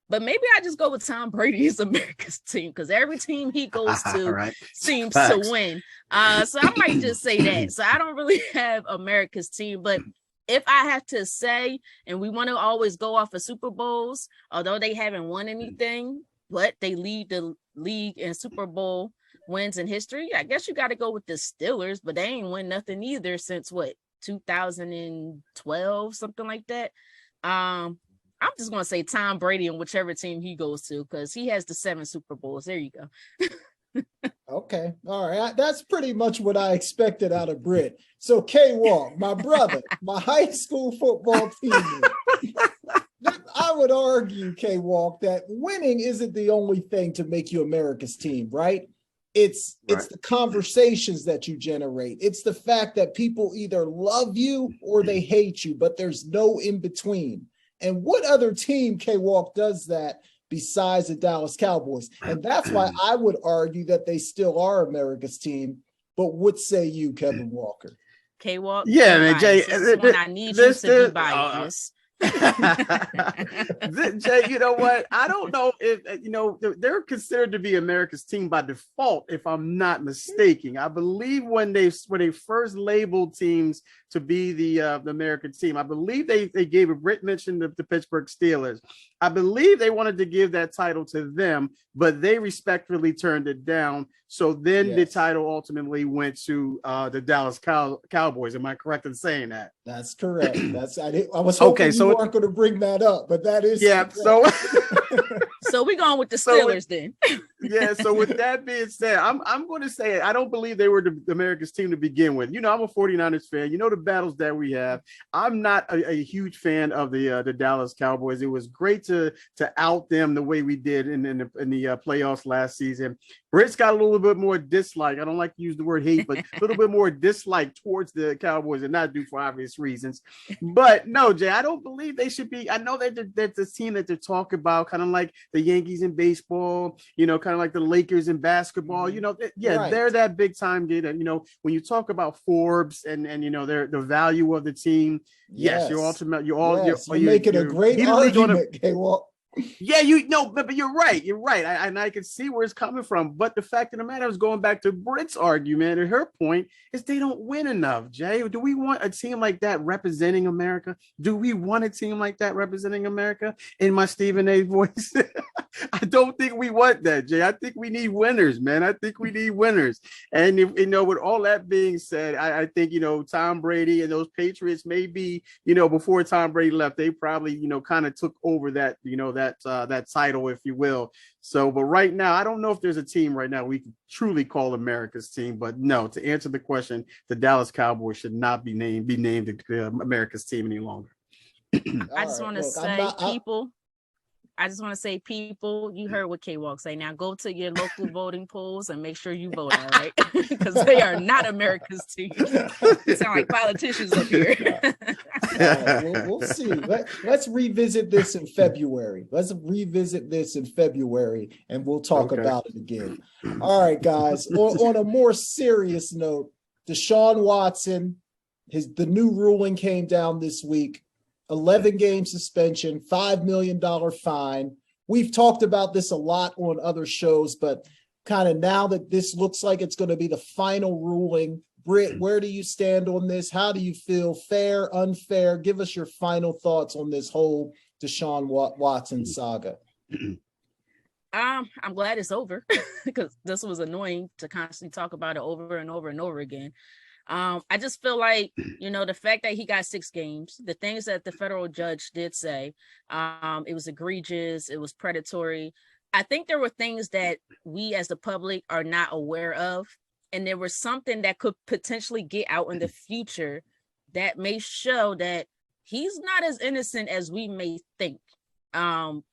But maybe I just go with Tom Brady's America's team because every team he goes to seems to win. So I might just say that. So I don't really have America's team, but if I have to say, and we want to always go off of Super Bowls, although they haven't won anything, but they lead the league in Super Bowl wins in history, I guess you got to go with the Steelers, but they ain't win nothing either since 2012, something like that. I'm just gonna say Tom Brady and whichever team he goes to because he has the 7 Super Bowls. There you go. Okay, all right, that's pretty much what I expected out of Brit. So K-Walk, my brother, my high school football team. I would argue, K-Walk, that winning isn't the only thing to make you America's team, right? It's the conversations that you generate. It's the fact that people either love you or they hate you, but there's no in between. And what other team, K-Walk, does that besides the Dallas Cowboys? And that's why I would argue that they still are America's team. But what say you, Kevin Walker? K-Walk? Yeah, man, Jay. I need you to be biased. Jay, you know what? I don't know if they're considered to be America's team by default, if I'm not mistaken. I believe when they first labeled teams to be the American team, I believe they gave a Brit mentioned the Pittsburgh Steelers. I believe they wanted to give that title to them, but they respectfully turned it down. So then the title ultimately went to the Dallas Cowboys. Am I correct in saying that? That's correct. I was hoping you weren't going to bring that up, but that is correct. So we're going with the Steelers then. Yeah. So with that being said, I'm going to say I don't believe they were the America's team to begin with. I'm a 49ers fan. The battles that we have. I'm not a huge fan of the Dallas Cowboys. It was great to out them the way we did in the playoffs last season. Britt's got a little bit more dislike. I don't like to use the word hate, but a little bit more dislike towards the Cowboys, and not due for obvious reasons. But no, Jay, I don't believe they should be. I know that that's the team that they're talking about, kind of like the Yankees in baseball, kind of like the Lakers in basketball. They're that big time game. And when you talk about Forbes and the value of the team, yes, you're making a great argument. Yeah, but you're right. You're right. And I can see where it's coming from. But the fact of the matter is, going back to Britt's argument and her point, is they don't win enough, Jay. Do we want a team like that representing America? Do we want a team like that representing America? In my Stephen A. voice, I don't think we want that, Jay. I think we need winners, man. I think we need winners. And with all that being said, I think Tom Brady and those Patriots, maybe before Tom Brady left, they probably kind of took over that that title, if you will. So, but right now, I don't know if there's a team right now we can truly call America's team. But no, to answer the question, the Dallas Cowboys should not be named America's team any longer. I just want to say, people, you heard what K-Walk say. Now go to your local voting polls and make sure you vote, all right? Because they are not America's team. They sound like politicians up here. We'll see. Let's revisit this in February. And we'll talk about it again. All right, guys. On a more serious note, Deshaun Watson, the new ruling came down this week. 11-game suspension, $5 million fine. We've talked about this a lot on other shows, but kind of now that this looks like it's going to be the final ruling, Britt, where do you stand on this? How do you feel? Fair, unfair? Give us your final thoughts on this whole Deshaun Watson saga. I'm glad it's over because this was annoying to constantly talk about it over and over and over again. I just feel like, the fact that he got 6 games, the things that the federal judge did say, it was egregious, it was predatory. I think there were things that we as the public are not aware of, and there was something that could potentially get out in the future that may show that he's not as innocent as we may think.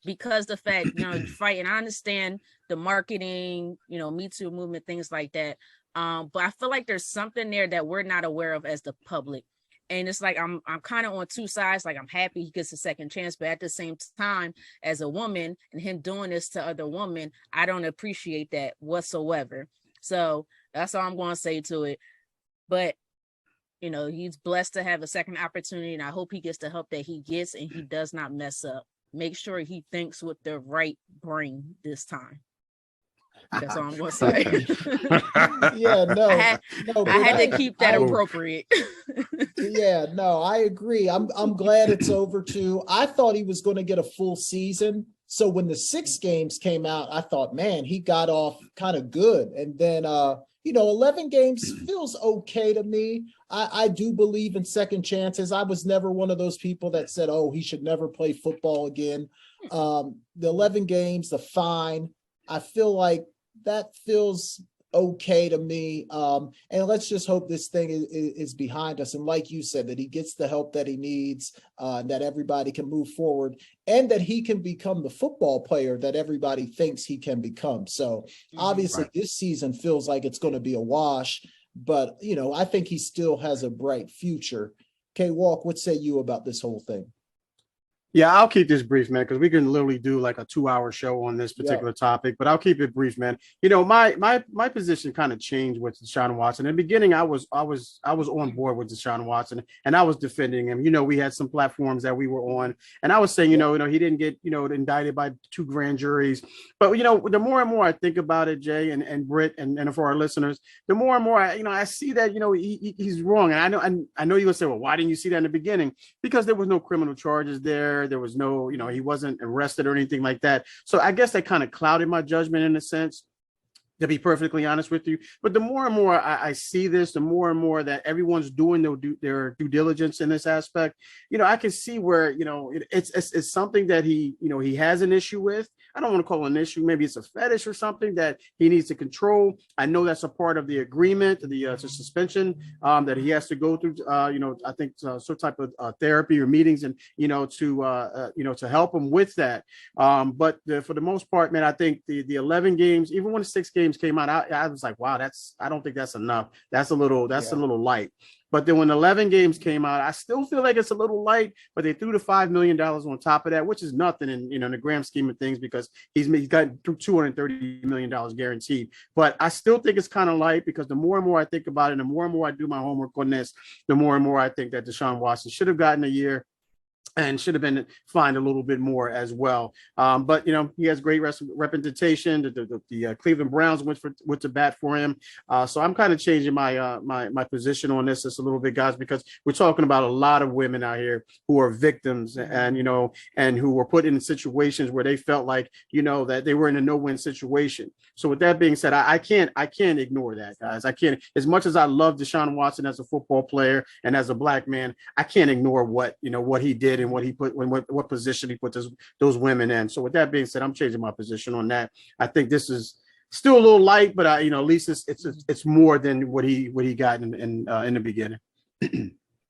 Because the fact, fighting, I understand the marketing, Me Too movement, things like that. But I feel like there's something there that we're not aware of as the public. And it's like, I'm kind of on two sides. Like, I'm happy he gets a second chance, but at the same time, as a woman and him doing this to other women, I don't appreciate that whatsoever. So that's all I'm going to say to it. But, he's blessed to have a second opportunity, and I hope he gets the help that he gets and he does not mess up. Make sure he thinks with the right brain this time. That's all I'm gonna say. Yeah, no, I had to keep that appropriate. Yeah, no, I agree. I'm glad it's over too. I thought he was going to get a full season. So when the 6 games came out, I thought, man, he got off kind of good. And then 11 games feels okay to me. I do believe in second chances. I was never one of those people that said, oh, he should never play football again. The 11 games, the fine, I feel like that feels okay to me. And let's just hope this thing is behind us. And like you said, that he gets the help that he needs, that everybody can move forward, and that he can become the football player that everybody thinks he can become. So obviously This season feels like it's going to be a wash, but I think he still has a bright future. Okay, Walk, what say you about this whole thing? Yeah, I'll keep this brief, man, because we can literally do like a 2-hour show on this particular topic, but I'll keep it brief, man. My position kind of changed with Deshaun Watson. In the beginning, I was on board with Deshaun Watson, and I was defending him. We had some platforms that we were on, and I was saying, he didn't get, indicted by 2 grand juries. But the more and more I think about it, Jay and Britt, and for our listeners, the more and more I see that he's wrong. And I know you're gonna say, well, why didn't you see that in the beginning? Because there was no criminal charges there. There was no, he wasn't arrested or anything like that. So I guess that kind of clouded my judgment in a sense, to be perfectly honest with you. But the more and more I see this, the more and more that everyone's doing their due diligence in this aspect, I can see where, it's something that he has an issue with. I don't want to call it an issue. Maybe it's a fetish or something that he needs to control. I know that's a part of the agreement, the suspension that he has to go through, I think some type of therapy or meetings, and, to help him with that. But for the most part, man, I think the 11 games, even when the 6 games came out, I was like, wow, I don't think that's enough. That's a little light. But then when 11 games came out, I still feel like it's a little light, but they threw the $5 million on top of that, which is nothing in the grand scheme of things, because he's got $230 million guaranteed. But I still think it's kind of light, because the more and more I think about it, the more and more I do my homework on this, the more and more I think that Deshaun Watson should have gotten a year and should have been fined a little bit more as well. But he has great representation. The Cleveland Browns went to bat for him. So I'm kind of changing my position on this just a little bit, guys, because we're talking about a lot of women out here who are victims, and and who were put in situations where they felt like that they were in a no-win situation. So with that being said, I can't ignore that, guys. I can't. As much as I love Deshaun Watson as a football player and as a black man, I can't ignore what he did and what he put, what position he put those women in. So with that being said, I'm changing my position on that. I think this is still a little light, but at least it's more than what he got in the beginning.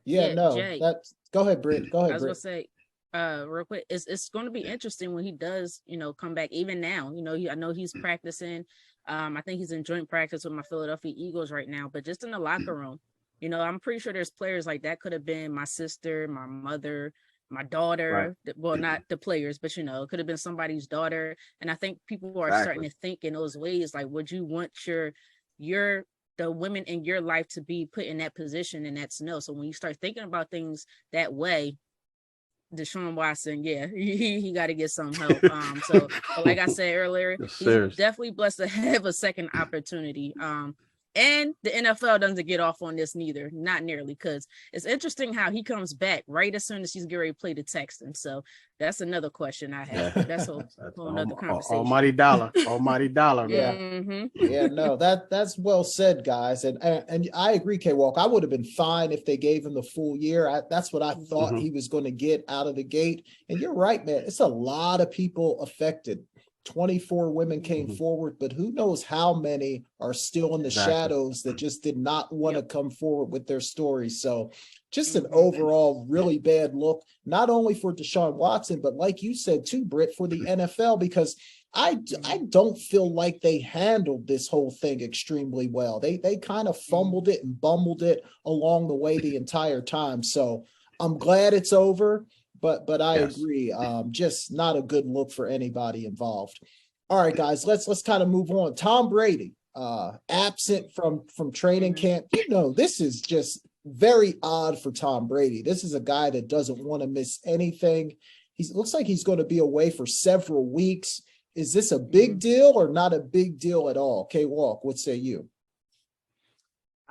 Jay, that's go ahead, Britt. Go ahead. I was gonna say, real quick, it's going to be interesting when he does, come back. Even now, I know he's practicing. I think he's in joint practice with my Philadelphia Eagles right now. But just in the locker room, I'm pretty sure there's players like that. Could have been my sister, my mother, my daughter. Right. Well, not the players, but it could have been somebody's daughter. And I think people are starting to think in those ways. Like, would you want the the women in your life to be put in that position and that to know. So when you start thinking about things that way, Deshaun Watson, yeah, he got to get some help. So like I said earlier, he's definitely blessed to have a second opportunity. And the NFL doesn't get off on this neither, not nearly, because it's interesting how he comes back right as soon as he's getting ready to play the Texans. So that's another question I have. But that's a whole another conversation. Almighty dollar. Yeah, yeah, no, that's well said, guys, and I agree, K-Walk. I would have been fine if they gave him the full year. That's what I thought he was going to get out of the gate. And you're right, man. It's a lot of people affected. 24 women came forward, but who knows how many are still in the shadows that just did not want to come forward with their stories. So just an overall really bad look, not only for Deshaun Watson, but like you said too, Britt, for the NFL, because I don't feel like they handled this whole thing extremely well. They kind of fumbled it and bumbled it along the way the entire time. So I'm glad it's over. But I agree, just not a good look for anybody involved. All right, guys, let's kind of move on. Tom Brady, absent from training camp. You know, this is just very odd for Tom Brady. This is a guy that doesn't want to miss anything. Looks like he's going to be away for several weeks. Is this a big deal or not a big deal at all? K-Walk, what say you?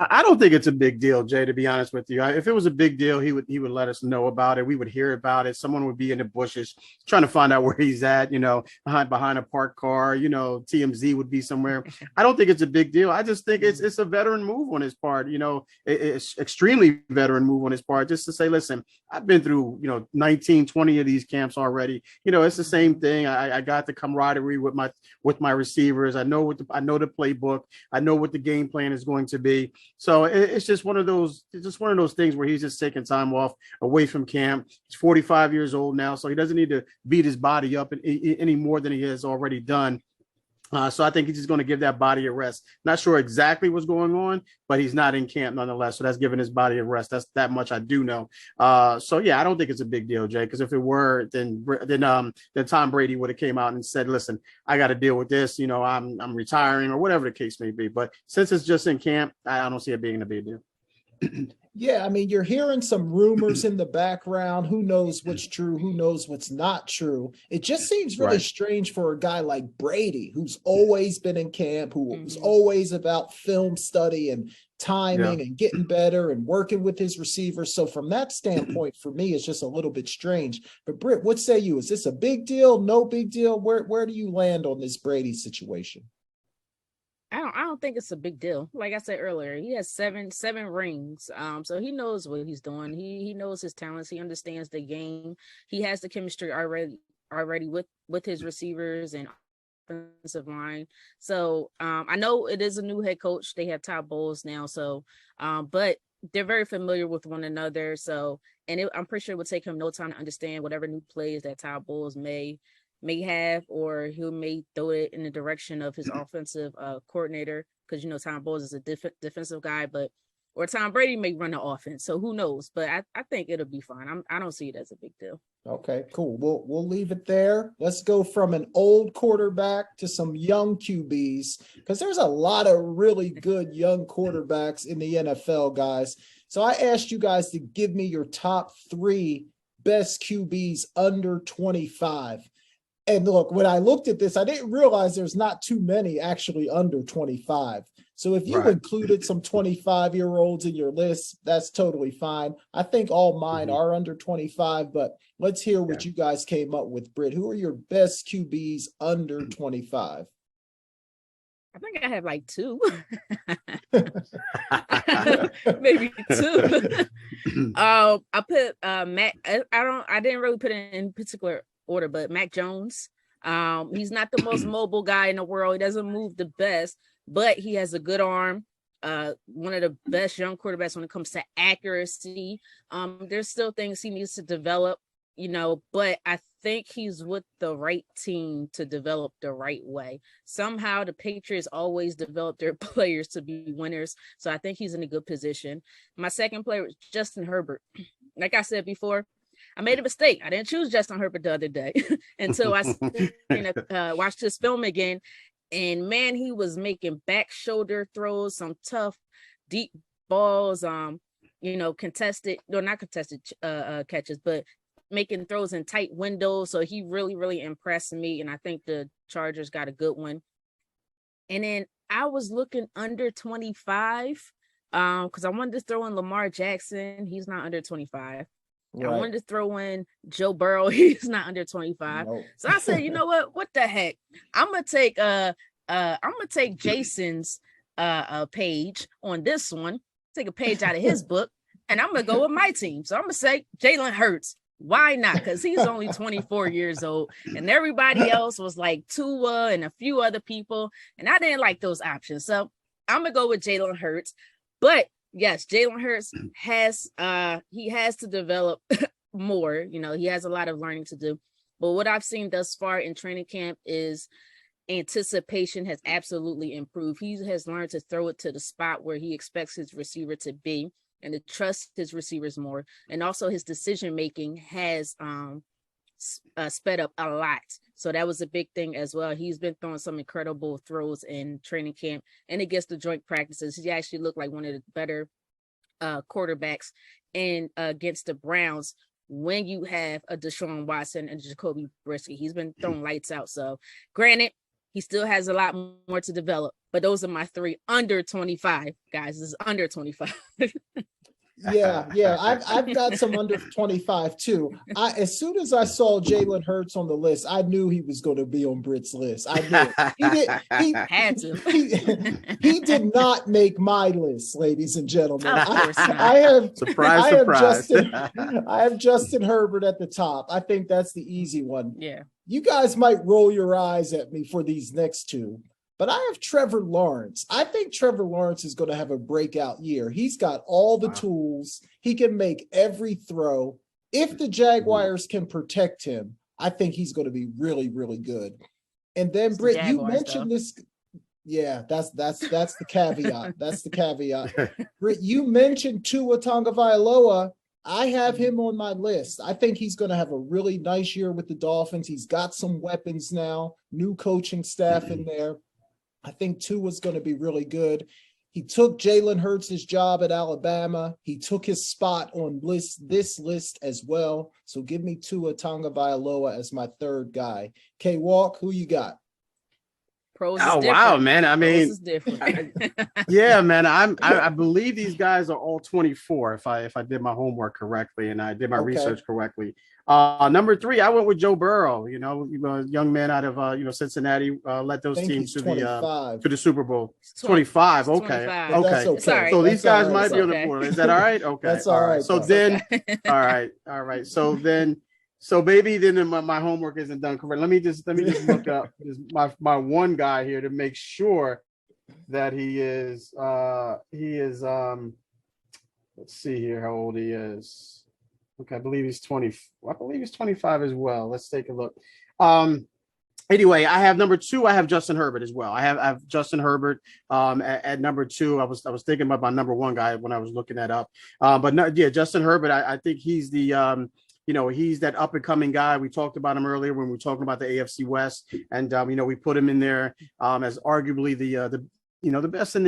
I don't think it's a big deal, Jay, to be honest with you. If it was a big deal, he would let us know about it. We would hear about it. Someone would be in the bushes trying to find out where he's at, you know, behind a parked car, you know, TMZ would be somewhere. I don't think it's a big deal. I just think it's a veteran move on his part, you know, it's extremely veteran move on his part, just to say, listen, I've been through, 19, 20 of these camps already. You know, it's the same thing. I got the camaraderie with my receivers. I know the playbook. I know what the game plan is going to be. So it's just one of those things where he's just taking time off away from camp. He's 45 years old now, so he doesn't need to beat his body up any more than he has already done. So I think he's just going to give that body a rest. Not sure exactly what's going on, but he's not in camp nonetheless. So that's giving his body a rest. That's that much I do know. So yeah, I don't think it's a big deal, Jay, because if it were, then Tom Brady would have came out and said, listen, I got to deal with this. You know, I'm retiring or whatever the case may be. But since it's just in camp, I don't see it being a big deal. Yeah, I mean, you're hearing some rumors in the background. Who knows what's true? Who knows what's not true? It just seems really strange for a guy like Brady, who's always been in camp, who's always about film study and timing and getting better and working with his receivers. So from that standpoint, for me, it's just a little bit strange. But Britt, what say you? Is this a big deal? No big deal? Where do you land on this Brady situation? I don't think it's a big deal. Like I said earlier, he has seven rings. So he knows what he's doing. He knows his talents. He understands the game. He has the chemistry already with his receivers and offensive line. So I know it is a new head coach. They have Todd Bowles now. So but they're very familiar with one another. So I'm pretty sure it would take him no time to understand whatever new plays that Todd Bowles may have, or he may throw it in the direction of his offensive coordinator, because Tom Bowles is a defensive guy, or Tom Brady may run the offense, so who knows? But I think it'll be fine. I don't see it as a big deal. Okay, cool. We'll leave it there. Let's go from an old quarterback to some young QBs, because there's a lot of really good young quarterbacks in the NFL, guys. So I asked you guys to give me your top 3 best QBs under 25. And look, when I looked at this, I didn't realize there's not too many actually under 25. So if you included some 25-year-olds in your list, that's totally fine. I think all mine are under 25, but let's hear what you guys came up with. Britt, who are your best QBs under 25? I think I have like 2. Maybe 2. I put Mac. I didn't really put it in particular order, but Mac Jones. He's not the most mobile guy in the world. He doesn't move the best, but he has a good arm. One of the best young quarterbacks when it comes to accuracy. There's still things he needs to develop, but I think he's with the right team to develop the right way. Somehow the Patriots always develop their players to be winners. So I think he's in a good position. My second player was Justin Herbert. Like I said before, I made a mistake. I didn't choose Justin Herbert the other day until I watched his film again. And man, he was making back shoulder throws, some tough, deep balls, contested, no, not contested catches, but making throws in tight windows. So he really, really impressed me. And I think the Chargers got a good one. And then I was looking under 25 because I wanted to throw in Lamar Jackson. He's not under 25. Right. I wanted to throw in Joe Burrow. He's not under 25. Nope. So I said, you know what? What the heck? I'm gonna take Jason's page on this one, take a page out of his book, and I'm gonna go with my team. So I'm gonna say Jalen Hurts. Why not? Because he's only 24 years old, and everybody else was like Tua and a few other people, and I didn't like those options. So I'm gonna go with Jalen Hurts. But yes, Jalen Hurts has to develop more. You know, he has a lot of learning to do. But what I've seen thus far in training camp is anticipation has absolutely improved. He has learned to throw it to the spot where he expects his receiver to be, and to trust his receivers more. And also his decision making has sped up a lot. So that was a big thing as well. He's been throwing some incredible throws in training camp and against the joint practices. He actually looked like one of the better quarterbacks and against the Browns when you have a Deshaun Watson and Jacoby Brissett. He's been throwing lights out. So granted, he still has a lot more to develop, but those are my three under 25 guys. This is under 25. Yeah. I've got some under 25 too. As soon as I saw Jalen Hurts on the list, I knew he was going to be on Britt's list. I knew. He did not make my list, ladies and gentlemen. I have Justin Herbert at the top. I think that's the easy one. Yeah. You guys might roll your eyes at me for these next two, but I have Trevor Lawrence. I think Trevor Lawrence is going to have a breakout year. He's got all the tools. He can make every throw. If the Jaguars can protect him, I think he's going to be really, really good. And then, Britt, you mentioned this. Yeah, that's the caveat. That's the caveat. Britt, you mentioned Tua Tagovailoa. I have him on my list. I think he's going to have a really nice year with the Dolphins. He's got some weapons now, new coaching staff in there. I think Tua's going to be really good. He took Jalen Hurts' job at Alabama. He took his spot on this list as well. So give me Tua Tagovailoa as my third guy. K-Walk, who you got? Pros oh, wow, man. I mean, yeah, man. I believe these guys are all 24 if I did my homework correctly and I did my research correctly. Number 3, I went with Joe Burrow, young man out of Cincinnati, led those teams to the Super Bowl. 25. Okay. Okay. Sorry. So these guys might be on the board. Is that all right? Okay. That's all right. So then, all right. So maybe then my homework isn't done correct. Let me just look up my one guy here to make sure that he is let's see here how old he is. Okay, I believe he's 20. I believe he's 25 as well. Let's take a look. Anyway, I have number 2. I have Justin Herbert as well. I have Justin Herbert at number 2. I was thinking about my number 1 guy when I was looking that up. Justin Herbert. I think he's the he's that up and coming guy. We talked about him earlier when we were talking about the AFC West, and we put him in there as arguably the best in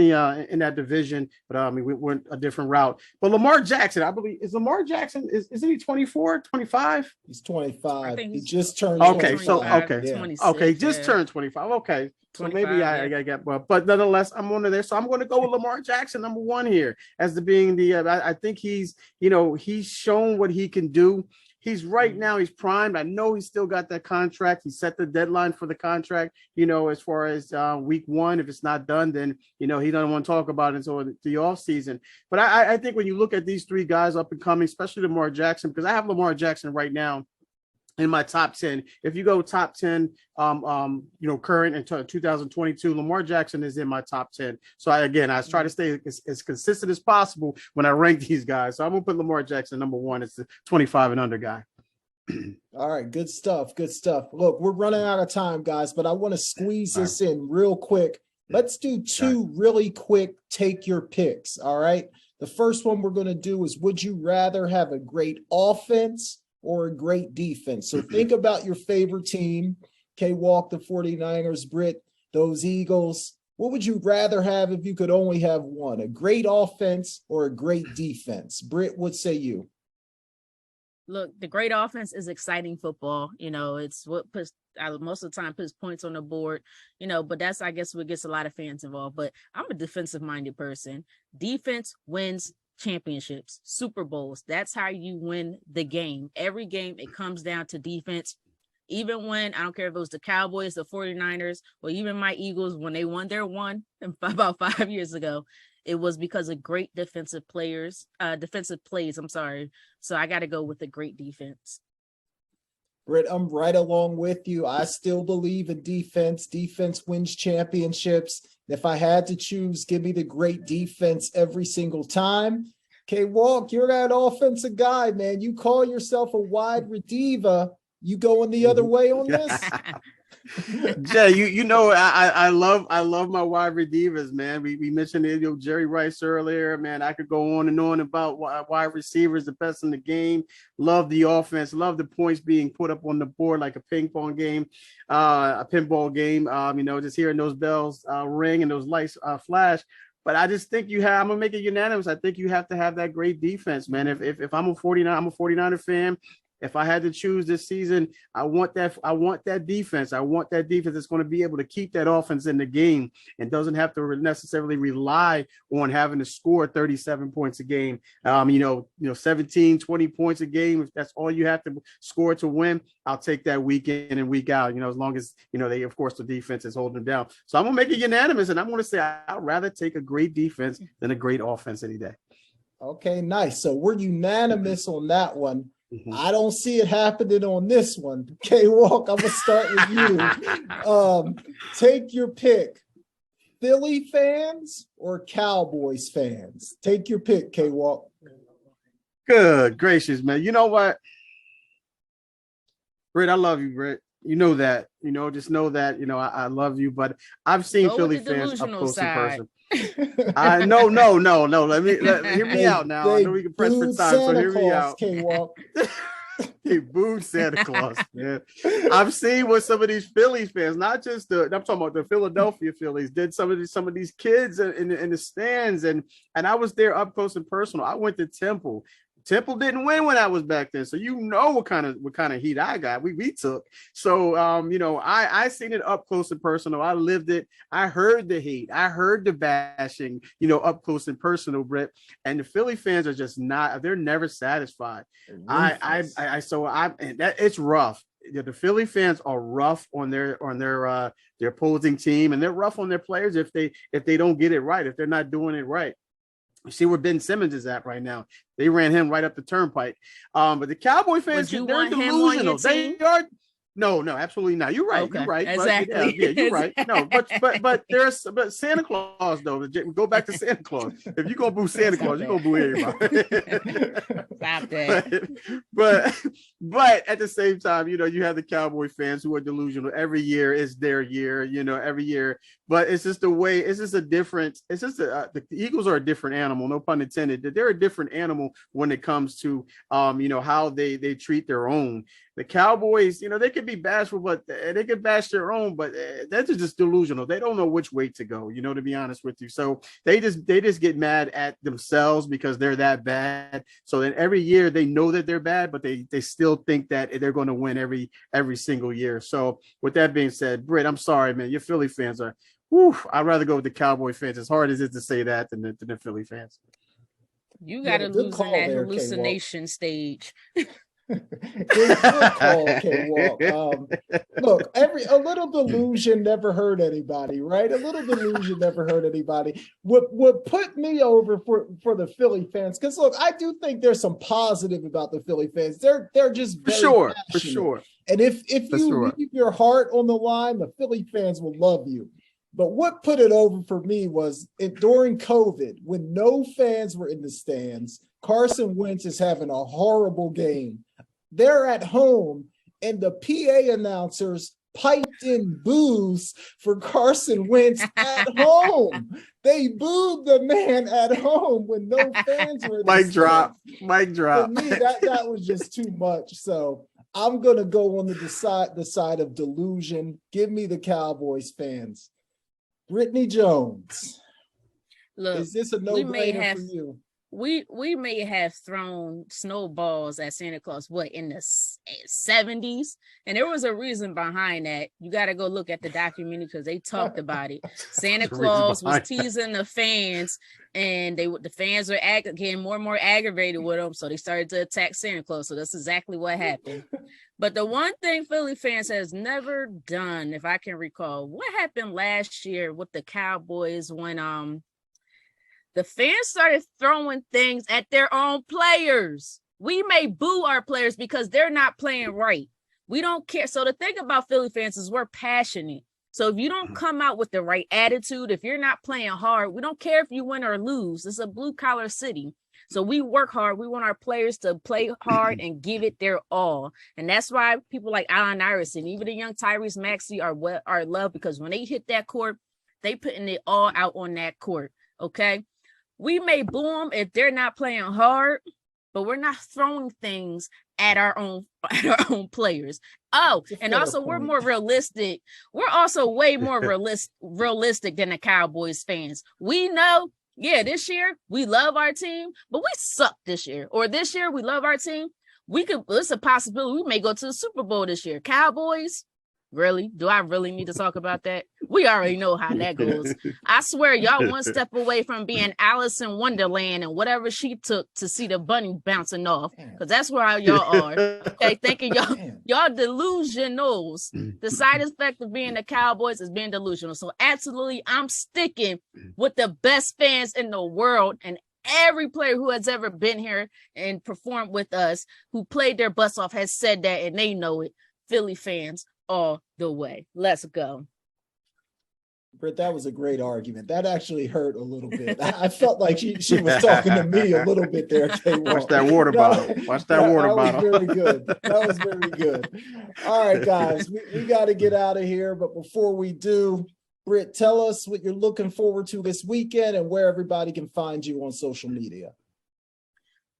that division. But we went a different route. But Lamar Jackson, I believe, is Lamar Jackson isn't he 24, 25? He's 25. He just turned. Okay, 25. So just turned 25. Okay. So maybe I get, but nonetheless, I'm under there. So I'm going to go with Lamar Jackson, number 1 here, as being I think he's shown what he can do. He's right now, he's primed. I know he's still got that contract. He set the deadline for the contract, as far as week 1. If it's not done, then, he doesn't want to talk about it until the offseason. But I think when you look at these 3 guys up and coming, especially Lamar Jackson, because I have Lamar Jackson right now in my top 10. If you go top 10, current in 2022, Lamar Jackson is in my top 10. So I try to stay as consistent as possible when I rank these guys. So I'm going to put Lamar Jackson number 1. It's the 25 and under guy. All right. Good stuff. Look, we're running out of time, guys, but I want to squeeze this in real quick. Let's do 2 really quick take your picks. All right. The first one we're going to do is, would you rather have a great offense or a great defense? So think about your favorite team. K-Walk, the 49ers, Britt, those Eagles. What would you rather have if you could only have one, a great offense or a great defense? Britt, what say you? Look, the great offense is exciting football. It's what puts most of the time puts points on the board, but that's, I guess, what gets a lot of fans involved. But I'm a defensive minded person. Defense wins championships, Super Bowls. That's how you win the game. Every game, it comes down to defense. Even when, I don't care if it was the Cowboys, the 49ers, or even my Eagles, when they won their one about 5 years ago, it was because of great defensive plays. I'm sorry. So I got to go with the great defense. Britt, I'm right along with you. I still believe in defense. Defense wins championships. If I had to choose, give me the great defense every single time. Okay, Walk, you're that offensive guy, man. You call yourself a wide receiver. You going the other way on this? Jay, I love my wide receivers, man. We mentioned Jerry Rice earlier, man. I could go on and on about wide receivers, the best in the game. Love the offense, love the points being put up on the board like a ping pong game, a pinball game. Just hearing those bells ring and those lights flash. But I just think I'm gonna make it unanimous. I think you have to have that great defense, man. If I'm a 49er fan. If I had to choose this season, I want that defense. I want that defense that's going to be able to keep that offense in the game and doesn't have to necessarily rely on having to score 37 points a game. 17, 20 points a game. If that's all you have to score to win, I'll take that week in and week out, as long as, they, of course, the defense is holding them down. So I'm going to make it unanimous, and I'm going to say I'd rather take a great defense than a great offense any day. Okay, nice. So we're unanimous on that one. Mm-hmm. I don't see it happening on this one. K-Walk, I'm going to start with you. Take your pick. Philly fans or Cowboys fans? Take your pick, K-Walk. Good gracious, man. You know what? Britt, I love you, Britt. You know that. Just know that, I love you. But I've seen Philly fans up close in person. No. Hear me out now. I know we can press for time, so hear me out. They booed Santa Claus, man. I've seen what some of these Phillies fans, not just I'm talking about the Philadelphia Phillies, did some of these kids in the stands, and I was there up close and personal. I went to Temple. Temple didn't win when I was back then, so what kind of heat I got. We took. So I seen it up close and personal. I lived it. I heard the hate. I heard the bashing. Up close and personal, Britt. And the Philly fans are just not. They're never satisfied. It's rough. The Philly fans are rough on their opposing team, and they're rough on their players if they don't get it right, if they're not doing it right. You see where Ben Simmons is at right now. They ran him right up the turnpike. But the Cowboy fans, they're delusional. They are. No, absolutely not. You're right. Okay. You're right. Exactly. But, you're right. No, but Santa Claus though. Go back to Santa Claus. If you're gonna boo Santa Claus, you're gonna boo everybody. Stop that. But at the same time, you have the Cowboy fans who are delusional. Every year is their year. Every year. But it's just the way. It's just a different. It's just the Eagles are a different animal. No pun intended. They're a different animal when it comes to how they treat their own. The Cowboys, they could be bashful, but they could bash their own, but that's just delusional. They don't know which way to go, to be honest with you. So they just get mad at themselves because they're that bad. So then every year they know that they're bad, but they still think that they're going to win every single year. So with that being said, Britt, I'm sorry, man. Your Philly fans are, I'd rather go with the Cowboy fans. As hard as it is to say that than the Philly fans. You got to lose in that hallucination stage. Good call, K-Walk. Look, a little delusion never hurt anybody, right? A little delusion never hurt anybody. What put me over for the Philly fans, because look, I do think there's some positive about the Philly fans. They're just very for passionate. sure. And if you leave your heart on the line, the Philly fans will love you. But what put it over for me was during COVID, when no fans were in the stands, Carson Wentz is having a horrible game. They're at home, and the PA announcers piped in boos for Carson Wentz at home. They booed the man at home when no fans were in the stands. Mic drop. For me, that was just too much. So I'm going to go on the side of delusion. Give me the Cowboys fans. Britne Jones. Look, Is this a we may no-brainer have for you? we may have thrown snowballs at Santa Claus in the 70s, and there was a reason behind that. You got to go look at the documentary because they talked about it. Santa Claus was teasing the fans, and the fans were getting more and more aggravated with him, so they started to attack Santa Claus. So that's exactly what happened. But the one thing Philly fans has never done, if I can recall, what happened last year with the Cowboys when the fans started throwing things at their own players. We may boo our players because they're not playing right. We don't care. So the thing about Philly fans is we're passionate. So if you don't come out with the right attitude, if you're not playing hard, we don't care if you win or lose. It's a blue-collar city. So we work hard. We want our players to play hard and give it their all. And that's why people like Allen Iverson, even the young Tyrese Maxey are loved, because when they hit that court, they putting it all out on that court. Okay? We may boo them if they're not playing hard, but we're not throwing things at our own players. Oh, and also we're more realistic. We're also way more realistic than the Cowboys fans. We know, this year we love our team, but we suck this year. Or this year we love our team. It's a possibility we may go to the Super Bowl this year. Cowboys, really? Do I really need to talk about that? We already know how that goes. I swear y'all one step away from being Alice in Wonderland and whatever she took to see the bunny bouncing off, because that's where y'all are. Okay, thinking y'all delusionals. The side effect of being the Cowboys is being delusional. So absolutely, I'm sticking with the best fans in the world, and every player who has ever been here and performed with us, who played their butts off, has said that, and they know it. Philly fans all the way. Let's go. Britt, that was a great argument. That actually hurt a little bit. I felt like she was talking to me a little bit there. Watch that water bottle. Watch that water bottle. That was very good. That was very good. All right, guys, we got to get out of here. But before we do, Britt, tell us what you're looking forward to this weekend and where everybody can find you on social media.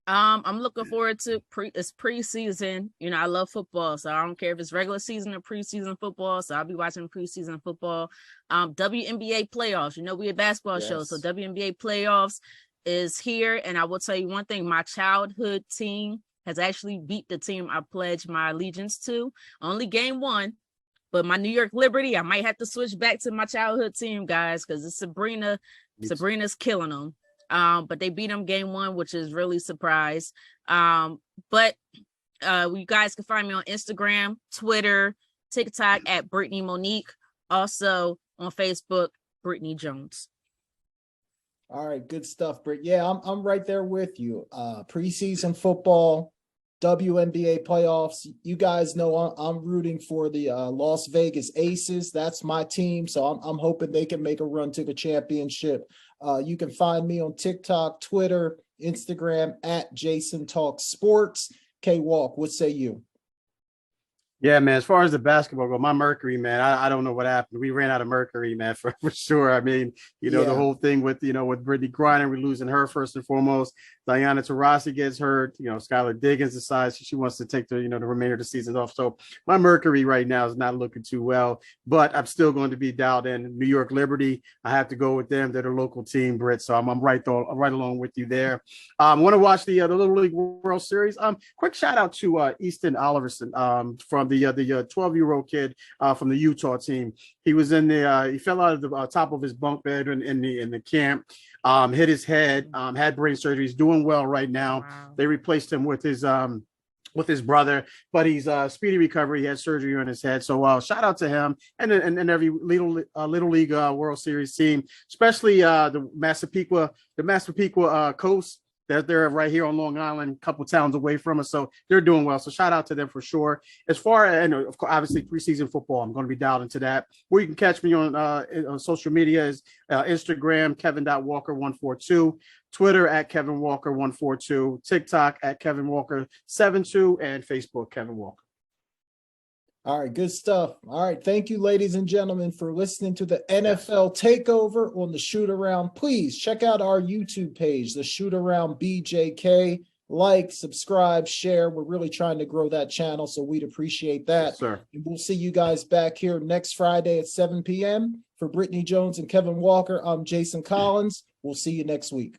I'm looking forward to it's preseason. You know, I love football, so I don't care if it's regular season or preseason football. So I'll be watching preseason football. WNBA playoffs. You know, we're a basketball show, so WNBA playoffs is here. And I will tell you one thing: my childhood team has actually beat the team I pledged my allegiance to. Only game one, but my New York Liberty, I might have to switch back to my childhood team, guys, because it's Sabrina. Sabrina's killing them. But they beat them game one, which is really surprise. But you guys can find me on Instagram, Twitter, TikTok at Britne Monique. Also on Facebook, Britne Jones. All right, good stuff, Britt. Yeah, I'm right there with you. Preseason football, WNBA playoffs. You guys know I'm rooting for the Las Vegas Aces. That's my team, so I'm hoping they can make a run to the championship. You can find me on TikTok, Twitter, Instagram at Jason Talks Sports. K-Walk, what say you? Yeah, man, as far as the basketball go, my Mercury, man, I don't know what happened. We ran out of Mercury, man, for sure. I mean, the whole thing with, with Brittney Griner, we're losing her first and foremost. Diana Taurasi gets hurt. Skylar Diggins decides she wants to take the remainder of the season off. So my Mercury right now is not looking too well, but I'm still going to be dialed in. New York Liberty, I have to go with them. They're the local team, Britt. So I'm right along with you there. Want to watch the Little League World Series. Quick shout out to Easton Oliverson from the 12-year-old kid from the Utah team. He was in he fell out of the top of his bunk bed in the camp, hit his head, had brain surgery. He's doing well right now. Wow. They replaced him with his brother, but he's speedy recovery. He had surgery on his head. So shout out to him and every Little League World Series team, especially the Massapequa Coast. They're right here on Long Island, a couple towns away from us. So they're doing well. So shout out to them for sure. As far as, of course, obviously preseason football, I'm going to be dialed into that. Where you can catch me on social media is Instagram, Kevin.Walker142, Twitter at Kevin Walker142, TikTok at Kevin Walker72, and Facebook, Kevin Walker. All right, good stuff. All right, thank you, ladies and gentlemen, for listening to the NFL Takeover on the Shoot Around. Please check out our YouTube page, the Shoot Around BJK. like, subscribe, share. We're really trying to grow that channel, so we'd appreciate that. Yes, sir. And we'll see you guys back here next Friday at 7 p.m. For Britne Jones and Kevin Walker, I'm Jason Collins. We'll see you next week.